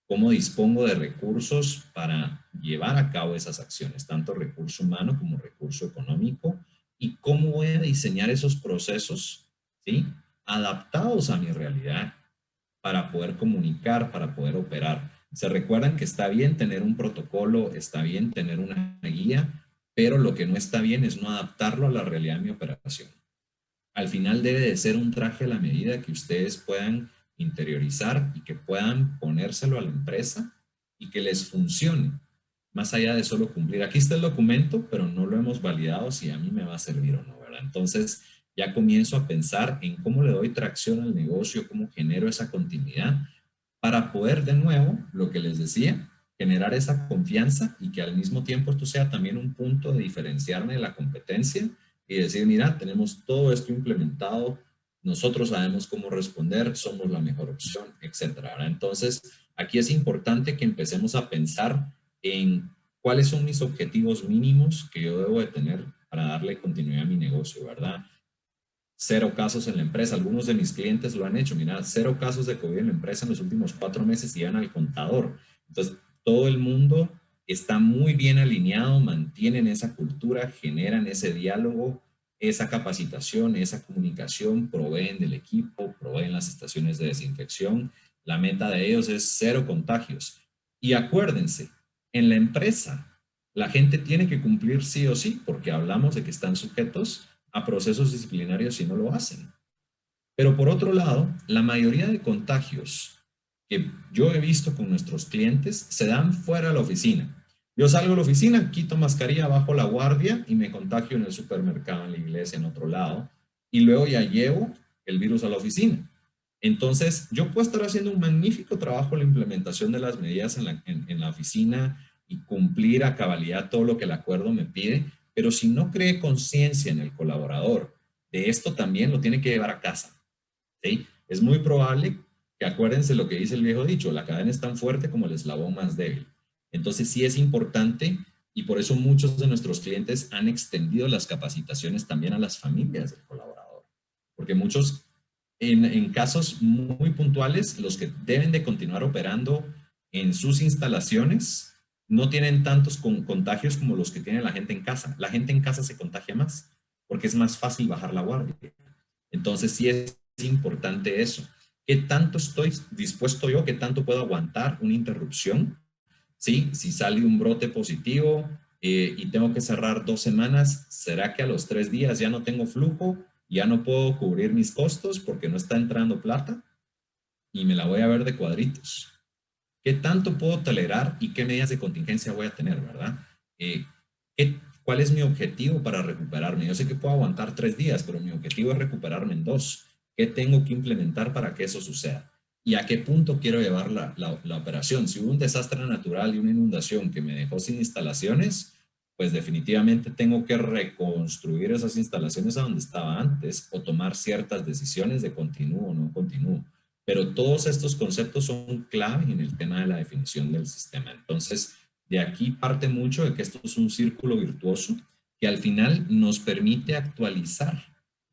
¿Cómo dispongo de recursos para llevar a cabo esas acciones? Tanto recurso humano como recurso económico. ¿Y cómo voy a diseñar esos procesos, ¿sí?, adaptados a mi realidad para poder comunicar, para poder operar? Se recuerdan que está bien tener un protocolo, está bien tener una guía, pero lo que no está bien es no adaptarlo a la realidad de mi operación. Al final debe de ser un traje a la medida que ustedes puedan interiorizar y que puedan ponérselo a la empresa y que les funcione, más allá de solo cumplir. Aquí está el documento, pero no lo hemos validado si a mí me va a servir o no, ¿verdad? Entonces ya comienzo a pensar en cómo le doy tracción al negocio, cómo genero esa continuidad para poder, de nuevo, lo que les decía, generar esa confianza y que al mismo tiempo esto sea también un punto de diferenciarme de la competencia y decir, mira, tenemos todo esto implementado, nosotros sabemos cómo responder, somos la mejor opción, etcétera. Entonces, aquí es importante que empecemos a pensar en cuáles son mis objetivos mínimos que yo debo de tener para darle continuidad a mi negocio, ¿verdad? 0 casos en la empresa. Algunos de mis clientes lo han hecho. Mira, 0 casos de COVID en la empresa en los últimos 4 meses y van al contador. Entonces, todo el mundo está muy bien alineado, mantienen esa cultura, generan ese diálogo, esa capacitación, esa comunicación, proveen del equipo, proveen las estaciones de desinfección. La meta de ellos es 0 contagios. Y acuérdense, en la empresa, la gente tiene que cumplir sí o sí, porque hablamos de que están sujetos a procesos disciplinarios si no lo hacen. Pero por otro lado, la mayoría de contagios que yo he visto con nuestros clientes se dan fuera de la oficina. Yo salgo de la oficina, quito mascarilla, bajo la guardia y me contagio en el supermercado, en la iglesia, en otro lado. Y luego ya llevo el virus a la oficina. Entonces, yo puedo estar haciendo un magnífico trabajo en la implementación de las medidas en la oficina y cumplir a cabalidad todo lo que el acuerdo me pide, pero si no cree conciencia en el colaborador de esto, también lo tiene que llevar a casa, ¿sí? Es muy probable que, acuérdense lo que dice el viejo dicho, la cadena es tan fuerte como el eslabón más débil. Entonces sí es importante, y por eso muchos de nuestros clientes han extendido las capacitaciones también a las familias del colaborador, porque muchos, en casos muy puntuales, los que deben de continuar operando en sus instalaciones no tienen tantos contagios como los que tiene la gente en casa. La gente en casa se contagia más porque es más fácil bajar la guardia. Entonces sí es importante eso. ¿Qué tanto estoy dispuesto yo? ¿Qué tanto puedo aguantar una interrupción? ¿Sí? Si sale un brote positivo y tengo que cerrar 2 semanas, ¿será que a los 3 días ya no tengo flujo? ¿Ya no puedo cubrir mis costos porque no está entrando plata? Y me la voy a ver de cuadritos. ¿Qué tanto puedo tolerar y qué medidas de contingencia voy a tener, verdad? ¿Cuál es mi objetivo para recuperarme? Yo sé que puedo aguantar 3 días, pero mi objetivo es recuperarme en 2. ¿Qué tengo que implementar para que eso suceda? ¿Y a qué punto quiero llevar la operación? Si hubo un desastre natural y una inundación que me dejó sin instalaciones, pues definitivamente tengo que reconstruir esas instalaciones a donde estaba antes o tomar ciertas decisiones de continúo o no continúo. Pero todos estos conceptos son clave en el tema de la definición del sistema. Entonces, de aquí parte mucho de que esto es un círculo virtuoso que al final nos permite actualizar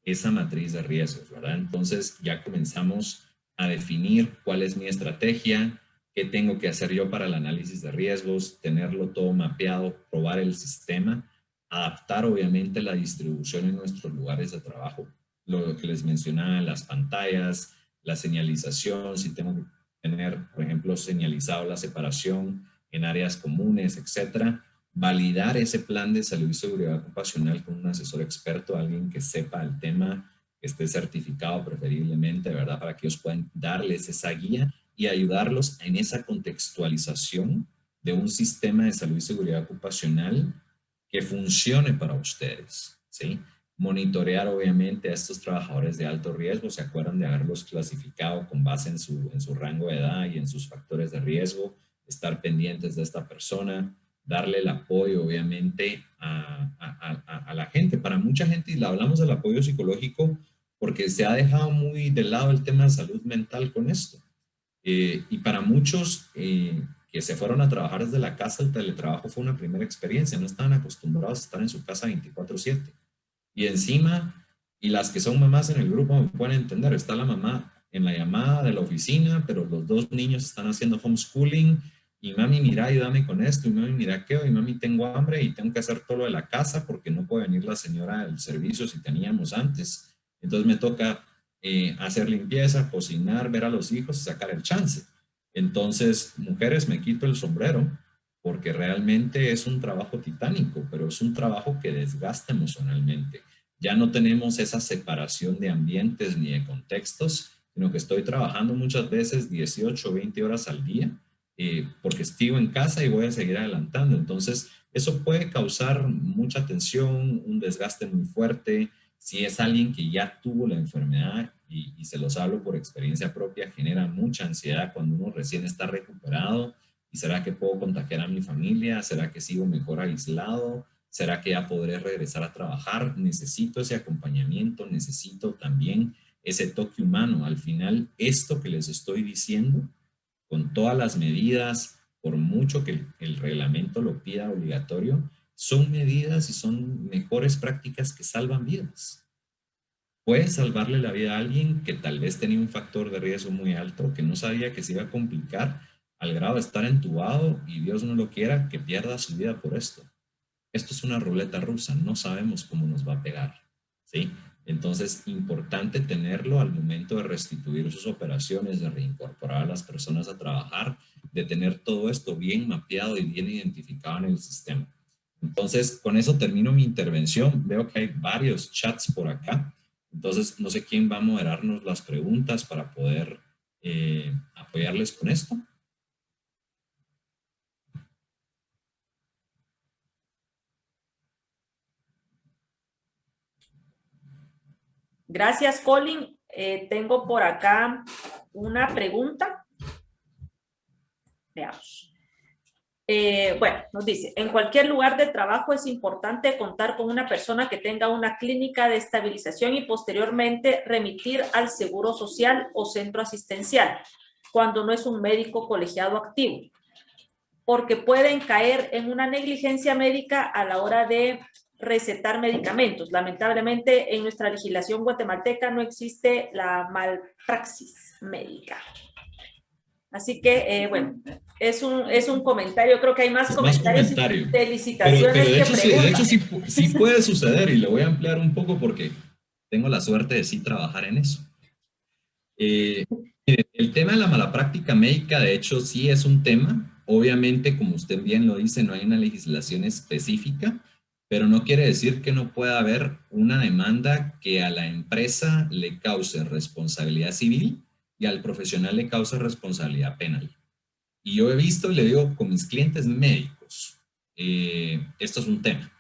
esa matriz de riesgos, ¿verdad? Entonces, ya comenzamos a definir cuál es mi estrategia, qué tengo que hacer yo para el análisis de riesgos, tenerlo todo mapeado, probar el sistema, adaptar obviamente la distribución en nuestros lugares de trabajo, lo que les mencionaba, las pantallas, la señalización, si tengo que tener, por ejemplo, señalizado la separación en áreas comunes, etcétera. Validar ese plan de salud y seguridad ocupacional con un asesor experto, alguien que sepa el tema, que esté certificado preferiblemente, ¿verdad? Para que ellos puedan darles esa guía y ayudarlos en esa contextualización de un sistema de salud y seguridad ocupacional que funcione para ustedes, ¿sí? Monitorear obviamente a estos trabajadores de alto riesgo, se acuerdan de haberlos clasificado con base en su rango de edad y en sus factores de riesgo, estar pendientes de esta persona, darle el apoyo obviamente a la gente. Para mucha gente, y le hablamos del apoyo psicológico porque se ha dejado muy de lado el tema de salud mental con esto. Y para muchos que se fueron a trabajar desde la casa, el teletrabajo fue una primera experiencia, no estaban acostumbrados a estar en su casa 24/7. Y encima, y las que son mamás en el grupo me pueden entender, está la mamá en la llamada de la oficina, pero los 2 niños están haciendo homeschooling, y mami, mira, ayúdame con esto, y mami, mira qué, y mami, tengo hambre y tengo que hacer todo lo de la casa porque no puede venir la señora del servicio si teníamos antes. Entonces me toca hacer limpieza, cocinar, ver a los hijos y sacar el chance. Entonces, mujeres, me quito el sombrero porque realmente es un trabajo titánico, pero es un trabajo que desgasta emocionalmente. Ya no tenemos esa separación de ambientes ni de contextos, sino que estoy trabajando muchas veces 18 o 20 horas al día porque estoy en casa y voy a seguir adelantando. Entonces, eso puede causar mucha tensión, un desgaste muy fuerte. Si es alguien que ya tuvo la enfermedad, y se los hablo por experiencia propia, genera mucha ansiedad cuando uno recién está recuperado. ¿Y será que puedo contagiar a mi familia? ¿Será que sigo mejor aislado? ¿Será que ya podré regresar a trabajar? Necesito ese acompañamiento, necesito también ese toque humano. Al final, esto que les estoy diciendo, con todas las medidas, por mucho que el reglamento lo pida obligatorio, son medidas y son mejores prácticas que salvan vidas. Puedes salvarle la vida a alguien que tal vez tenía un factor de riesgo muy alto, que no sabía que se iba a complicar al grado de estar entubado y Dios no lo quiera que pierda su vida por esto. Esto es una ruleta rusa, no sabemos cómo nos va a pegar, ¿sí? Entonces, importante tenerlo al momento de restituir sus operaciones, de reincorporar a las personas a trabajar, de tener todo esto bien mapeado y bien identificado en el sistema. Entonces, con eso termino mi intervención. Veo que hay varios chats por acá. Entonces, no sé quién va a moderarnos las preguntas para poder apoyarles con esto. Gracias, Colin. Tengo por acá una pregunta. Veamos. Bueno, nos dice, en cualquier lugar de trabajo es importante contar con una persona que tenga una clínica de estabilización y posteriormente remitir al seguro social o centro asistencial cuando no es un médico colegiado activo, porque pueden caer en una negligencia médica a la hora de recetar medicamentos. Lamentablemente, en nuestra legislación guatemalteca no existe la malpraxis médica. Así que, bueno, es un comentario. Creo que hay más comentarios y felicitaciones pero de hecho, que preguntas. sí puede suceder, y lo voy a ampliar un poco porque tengo la suerte de sí trabajar en eso. Mire, el tema de la mala práctica médica, de hecho, sí es un tema. Obviamente, como usted bien lo dice, no hay una legislación específica, pero no quiere decir que no pueda haber una demanda que a la empresa le cause responsabilidad civil y al profesional le cause responsabilidad penal. Y yo he visto, y le digo con mis clientes médicos, esto es un tema,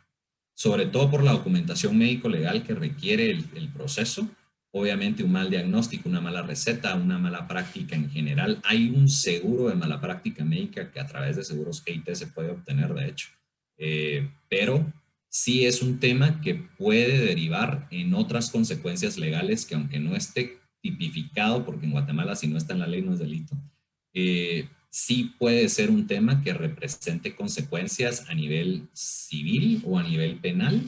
sobre todo por la documentación médico-legal que requiere el proceso. Obviamente un mal diagnóstico, una mala receta, una mala práctica en general. Hay un seguro de mala práctica médica que a través de seguros GIT se puede obtener, de hecho. Pero sí es un tema que puede derivar en otras consecuencias legales que, aunque no esté tipificado, porque en Guatemala si no está en la ley no es delito, sí puede ser un tema que represente consecuencias a nivel civil o a nivel penal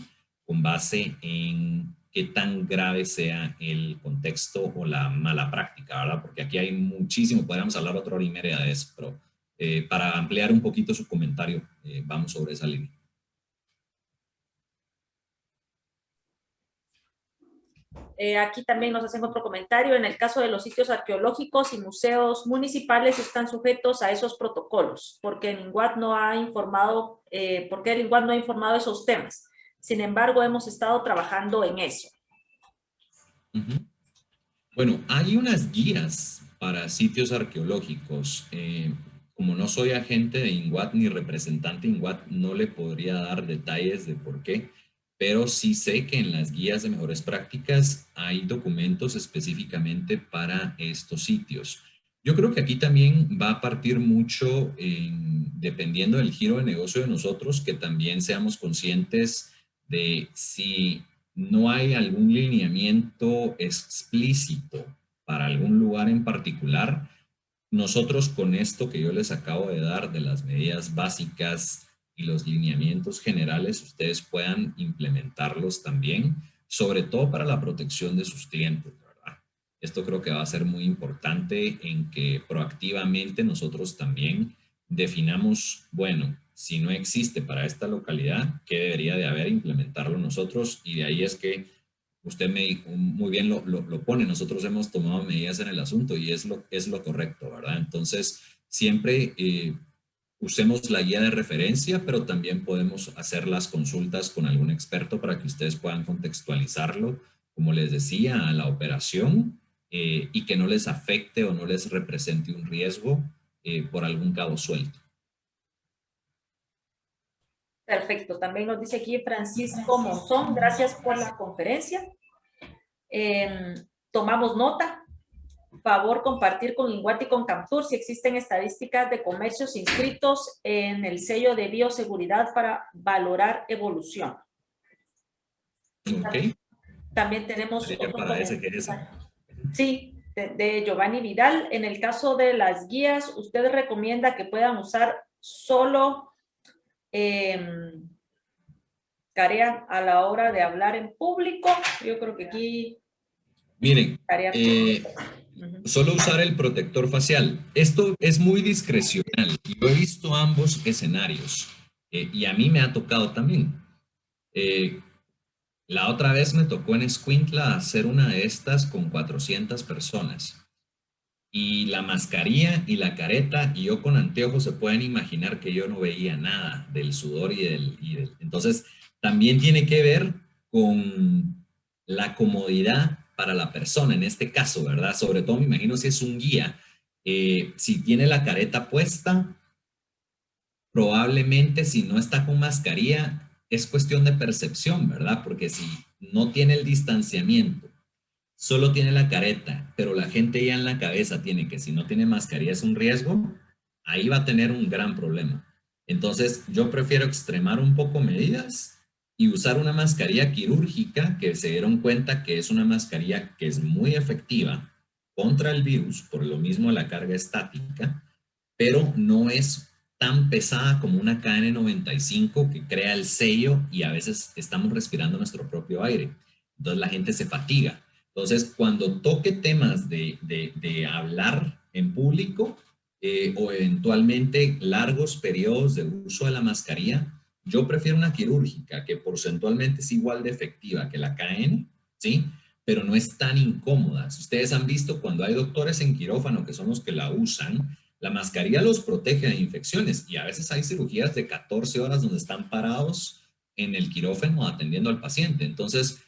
con base en qué tan grave sea el contexto o la mala práctica, ¿verdad? Porque aquí hay muchísimo, podríamos hablar otra hora y media de eso, pero para ampliar un poquito su comentario, vamos sobre esa línea. Aquí también nos hacen otro comentario. En el caso de los sitios arqueológicos y museos municipales están sujetos a esos protocolos, porque el INGUAT no ha informado, esos temas. Sin embargo, hemos estado trabajando en eso. Bueno, hay unas guías para sitios arqueológicos. Como no soy agente de INGUAT ni representante de INGUAT, no le podría dar detalles de por qué, pero sí sé que en las guías de mejores prácticas hay documentos específicamente para estos sitios. Yo creo que aquí también va a partir mucho, dependiendo del giro de negocio de nosotros, que también seamos conscientes de si no hay algún lineamiento explícito para algún lugar en particular. Nosotros con esto que yo les acabo de dar de las medidas básicas y los lineamientos generales, ustedes puedan implementarlos también, sobre todo para la protección de sus clientes, ¿verdad? Esto creo que va a ser muy importante en que proactivamente nosotros también definamos, bueno, si no existe para esta localidad, ¿qué debería de haber? Implementarlo nosotros, y de ahí es que usted muy bien lo pone, nosotros hemos tomado medidas en el asunto y es lo correcto, ¿verdad? Entonces, siempre usemos la guía de referencia, pero también podemos hacer las consultas con algún experto para que ustedes puedan contextualizarlo, como les decía, a la operación y que no les afecte o no les represente un riesgo por algún cabo suelto. Perfecto. También nos dice aquí Francisco Monzón, gracias por la conferencia. Tomamos nota. Favor compartir con INGUAT y con Camtur si existen estadísticas de comercios inscritos en el sello de bioseguridad para valorar evolución. Ok. También tenemos para ese que es. Sí, de Giovanni Vidal. En el caso de las guías, ¿usted recomienda que puedan usar solo tarea a la hora de hablar en público? Yo creo que aquí... Miren, solo usar el protector facial. Esto es muy discrecional. Yo he visto ambos escenarios y a mí me ha tocado también. La otra vez me tocó en Escuintla hacer una de estas con 400 personas. Y la mascarilla y la careta, y yo con anteojos, se pueden imaginar que yo no veía nada del sudor y del... Entonces, también tiene que ver con la comodidad para la persona, en este caso, ¿verdad? Sobre todo, me imagino si es un guía. Si tiene la careta puesta, probablemente si no está con mascarilla, es cuestión de percepción, ¿verdad? Porque si no tiene el distanciamiento solo tiene la careta, pero la gente ya en la cabeza tiene que si no tiene mascarilla es un riesgo, ahí va a tener un gran problema. Entonces, yo prefiero extremar un poco medidas y usar una mascarilla quirúrgica que se dieron cuenta que es una mascarilla que es muy efectiva contra el virus, por lo mismo la carga estática, pero no es tan pesada como una KN95 que crea el sello y a veces estamos respirando nuestro propio aire. Entonces la gente se fatiga. Entonces, cuando toque temas de hablar en público o eventualmente largos periodos de uso de la mascarilla, yo prefiero una quirúrgica que porcentualmente es igual de efectiva que la KN, ¿sí? Pero no es tan incómoda. Si ustedes han visto cuando hay doctores en quirófano que son los que la usan, la mascarilla los protege de infecciones y a veces hay cirugías de 14 horas donde están parados en el quirófano atendiendo al paciente. Entonces,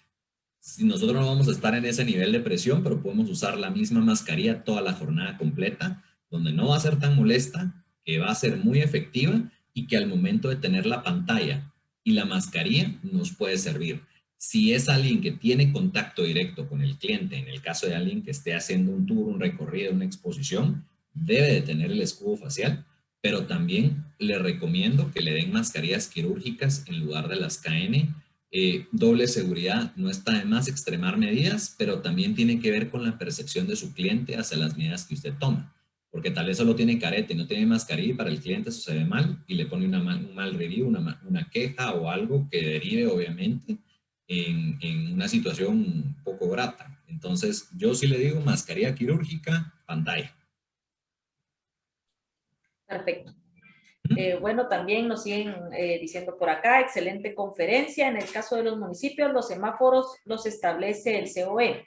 si nosotros no vamos a estar en ese nivel de presión, pero podemos usar la misma mascarilla toda la jornada completa, donde no va a ser tan molesta, que va a ser muy efectiva y que al momento de tener la pantalla y la mascarilla nos puede servir. Si es alguien que tiene contacto directo con el cliente, en el caso de alguien que esté haciendo un tour, un recorrido, una exposición, debe de tener el escudo facial, pero también le recomiendo que le den mascarillas quirúrgicas en lugar de las KN. Doble seguridad, no está de más extremar medidas, pero también tiene que ver con la percepción de su cliente hacia las medidas que usted toma. Porque tal vez solo tiene careta y no tiene mascarilla y para el cliente eso se ve mal y le pone un mal review, una queja o algo que derive obviamente en una situación poco grata. Entonces yo sí le digo mascarilla quirúrgica, pantalla. Perfecto. Bueno, también nos siguen diciendo por acá, excelente conferencia. En el caso de los municipios, los semáforos los establece el COE.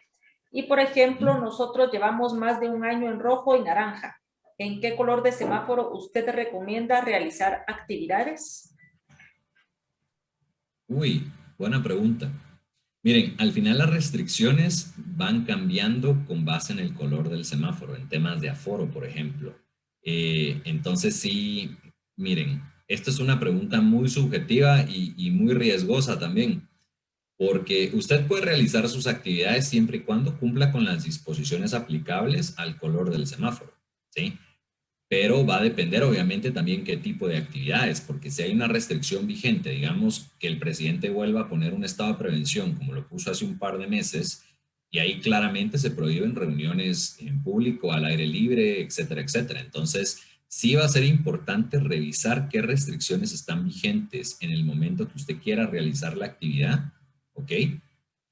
Y, por ejemplo, nosotros llevamos más de un año en rojo y naranja. ¿En qué color de semáforo usted recomienda realizar actividades? Uy, buena pregunta. Miren, al final las restricciones van cambiando con base en el color del semáforo, en temas de aforo, por ejemplo. Entonces sí, miren, esto es una pregunta muy subjetiva y muy riesgosa también, porque usted puede realizar sus actividades siempre y cuando cumpla con las disposiciones aplicables al color del semáforo, ¿sí? Pero va a depender obviamente también qué tipo de actividades, porque si hay una restricción vigente, digamos que el presidente vuelva a poner un estado de prevención, como lo puso hace un par de meses, y ahí claramente se prohíben reuniones en público, al aire libre, etcétera, etcétera. Entonces, sí va a ser importante revisar qué restricciones están vigentes en el momento que usted quiera realizar la actividad, ¿ok?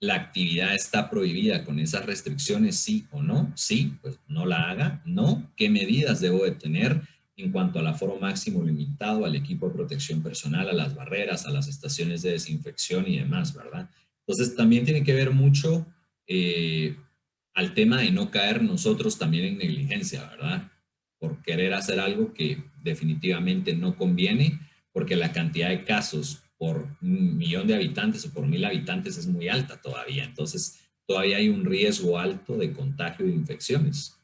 La actividad está prohibida con esas restricciones, sí o no. Sí, pues no la haga. No, ¿qué medidas debo de tener en cuanto al aforo máximo limitado, al equipo de protección personal, a las barreras, a las estaciones de desinfección y demás, ¿verdad? Entonces también tiene que ver mucho al tema de no caer nosotros también en negligencia, ¿verdad? Por querer hacer algo que definitivamente no conviene, porque la cantidad de casos por 1.000.000 de habitantes o por 1.000 habitantes es muy alta todavía. Entonces, todavía hay un riesgo alto de contagio de infecciones.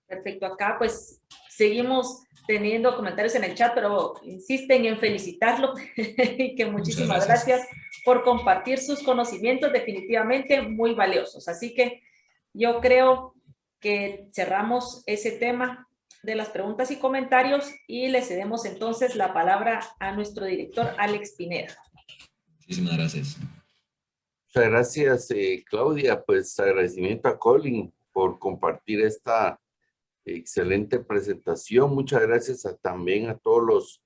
Perfecto. Acá, pues, seguimos teniendo comentarios en el chat, pero insisten en felicitarlo y que muchísimas gracias por compartir sus conocimientos definitivamente muy valiosos. Así que yo creo que cerramos ese tema de las preguntas y comentarios y le cedemos entonces la palabra a nuestro director Alex Pineda. Muchísimas gracias. Muchas gracias, Claudia. Pues agradecimiento a Colin por compartir esta excelente presentación. Muchas gracias también a todos los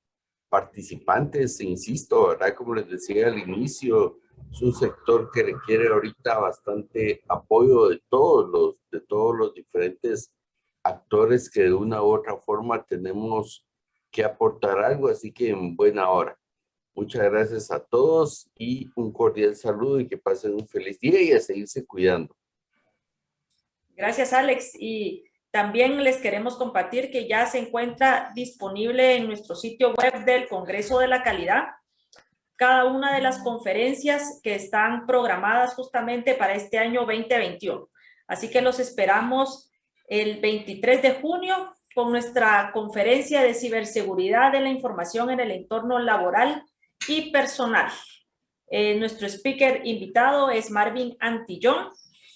participantes. Insisto, ¿verdad? Como les decía al inicio, es un sector que requiere ahorita bastante apoyo de todos los diferentes actores que de una u otra forma tenemos que aportar algo, así que en buena hora. Muchas gracias a todos y un cordial saludo y que pasen un feliz día y a seguirse cuidando. Gracias, Alex. Y también les queremos compartir que ya se encuentra disponible en nuestro sitio web del Congreso de la Calidad cada una de las conferencias que están programadas justamente para este año 2021. Así que los esperamos el 23 de junio con nuestra conferencia de ciberseguridad de la información en el entorno laboral y personal. Nuestro speaker invitado es Marvin Antillón.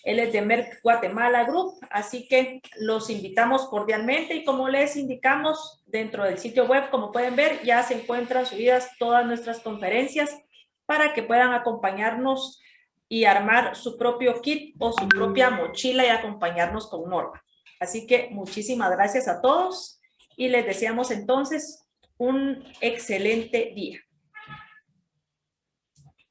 Él es de Merck Guatemala Group, así que los invitamos cordialmente y como les indicamos dentro del sitio web, como pueden ver, ya se encuentran subidas todas nuestras conferencias para que puedan acompañarnos y armar su propio kit o su propia mochila y acompañarnos con Norma. Así que muchísimas gracias a todos y les deseamos entonces un excelente día.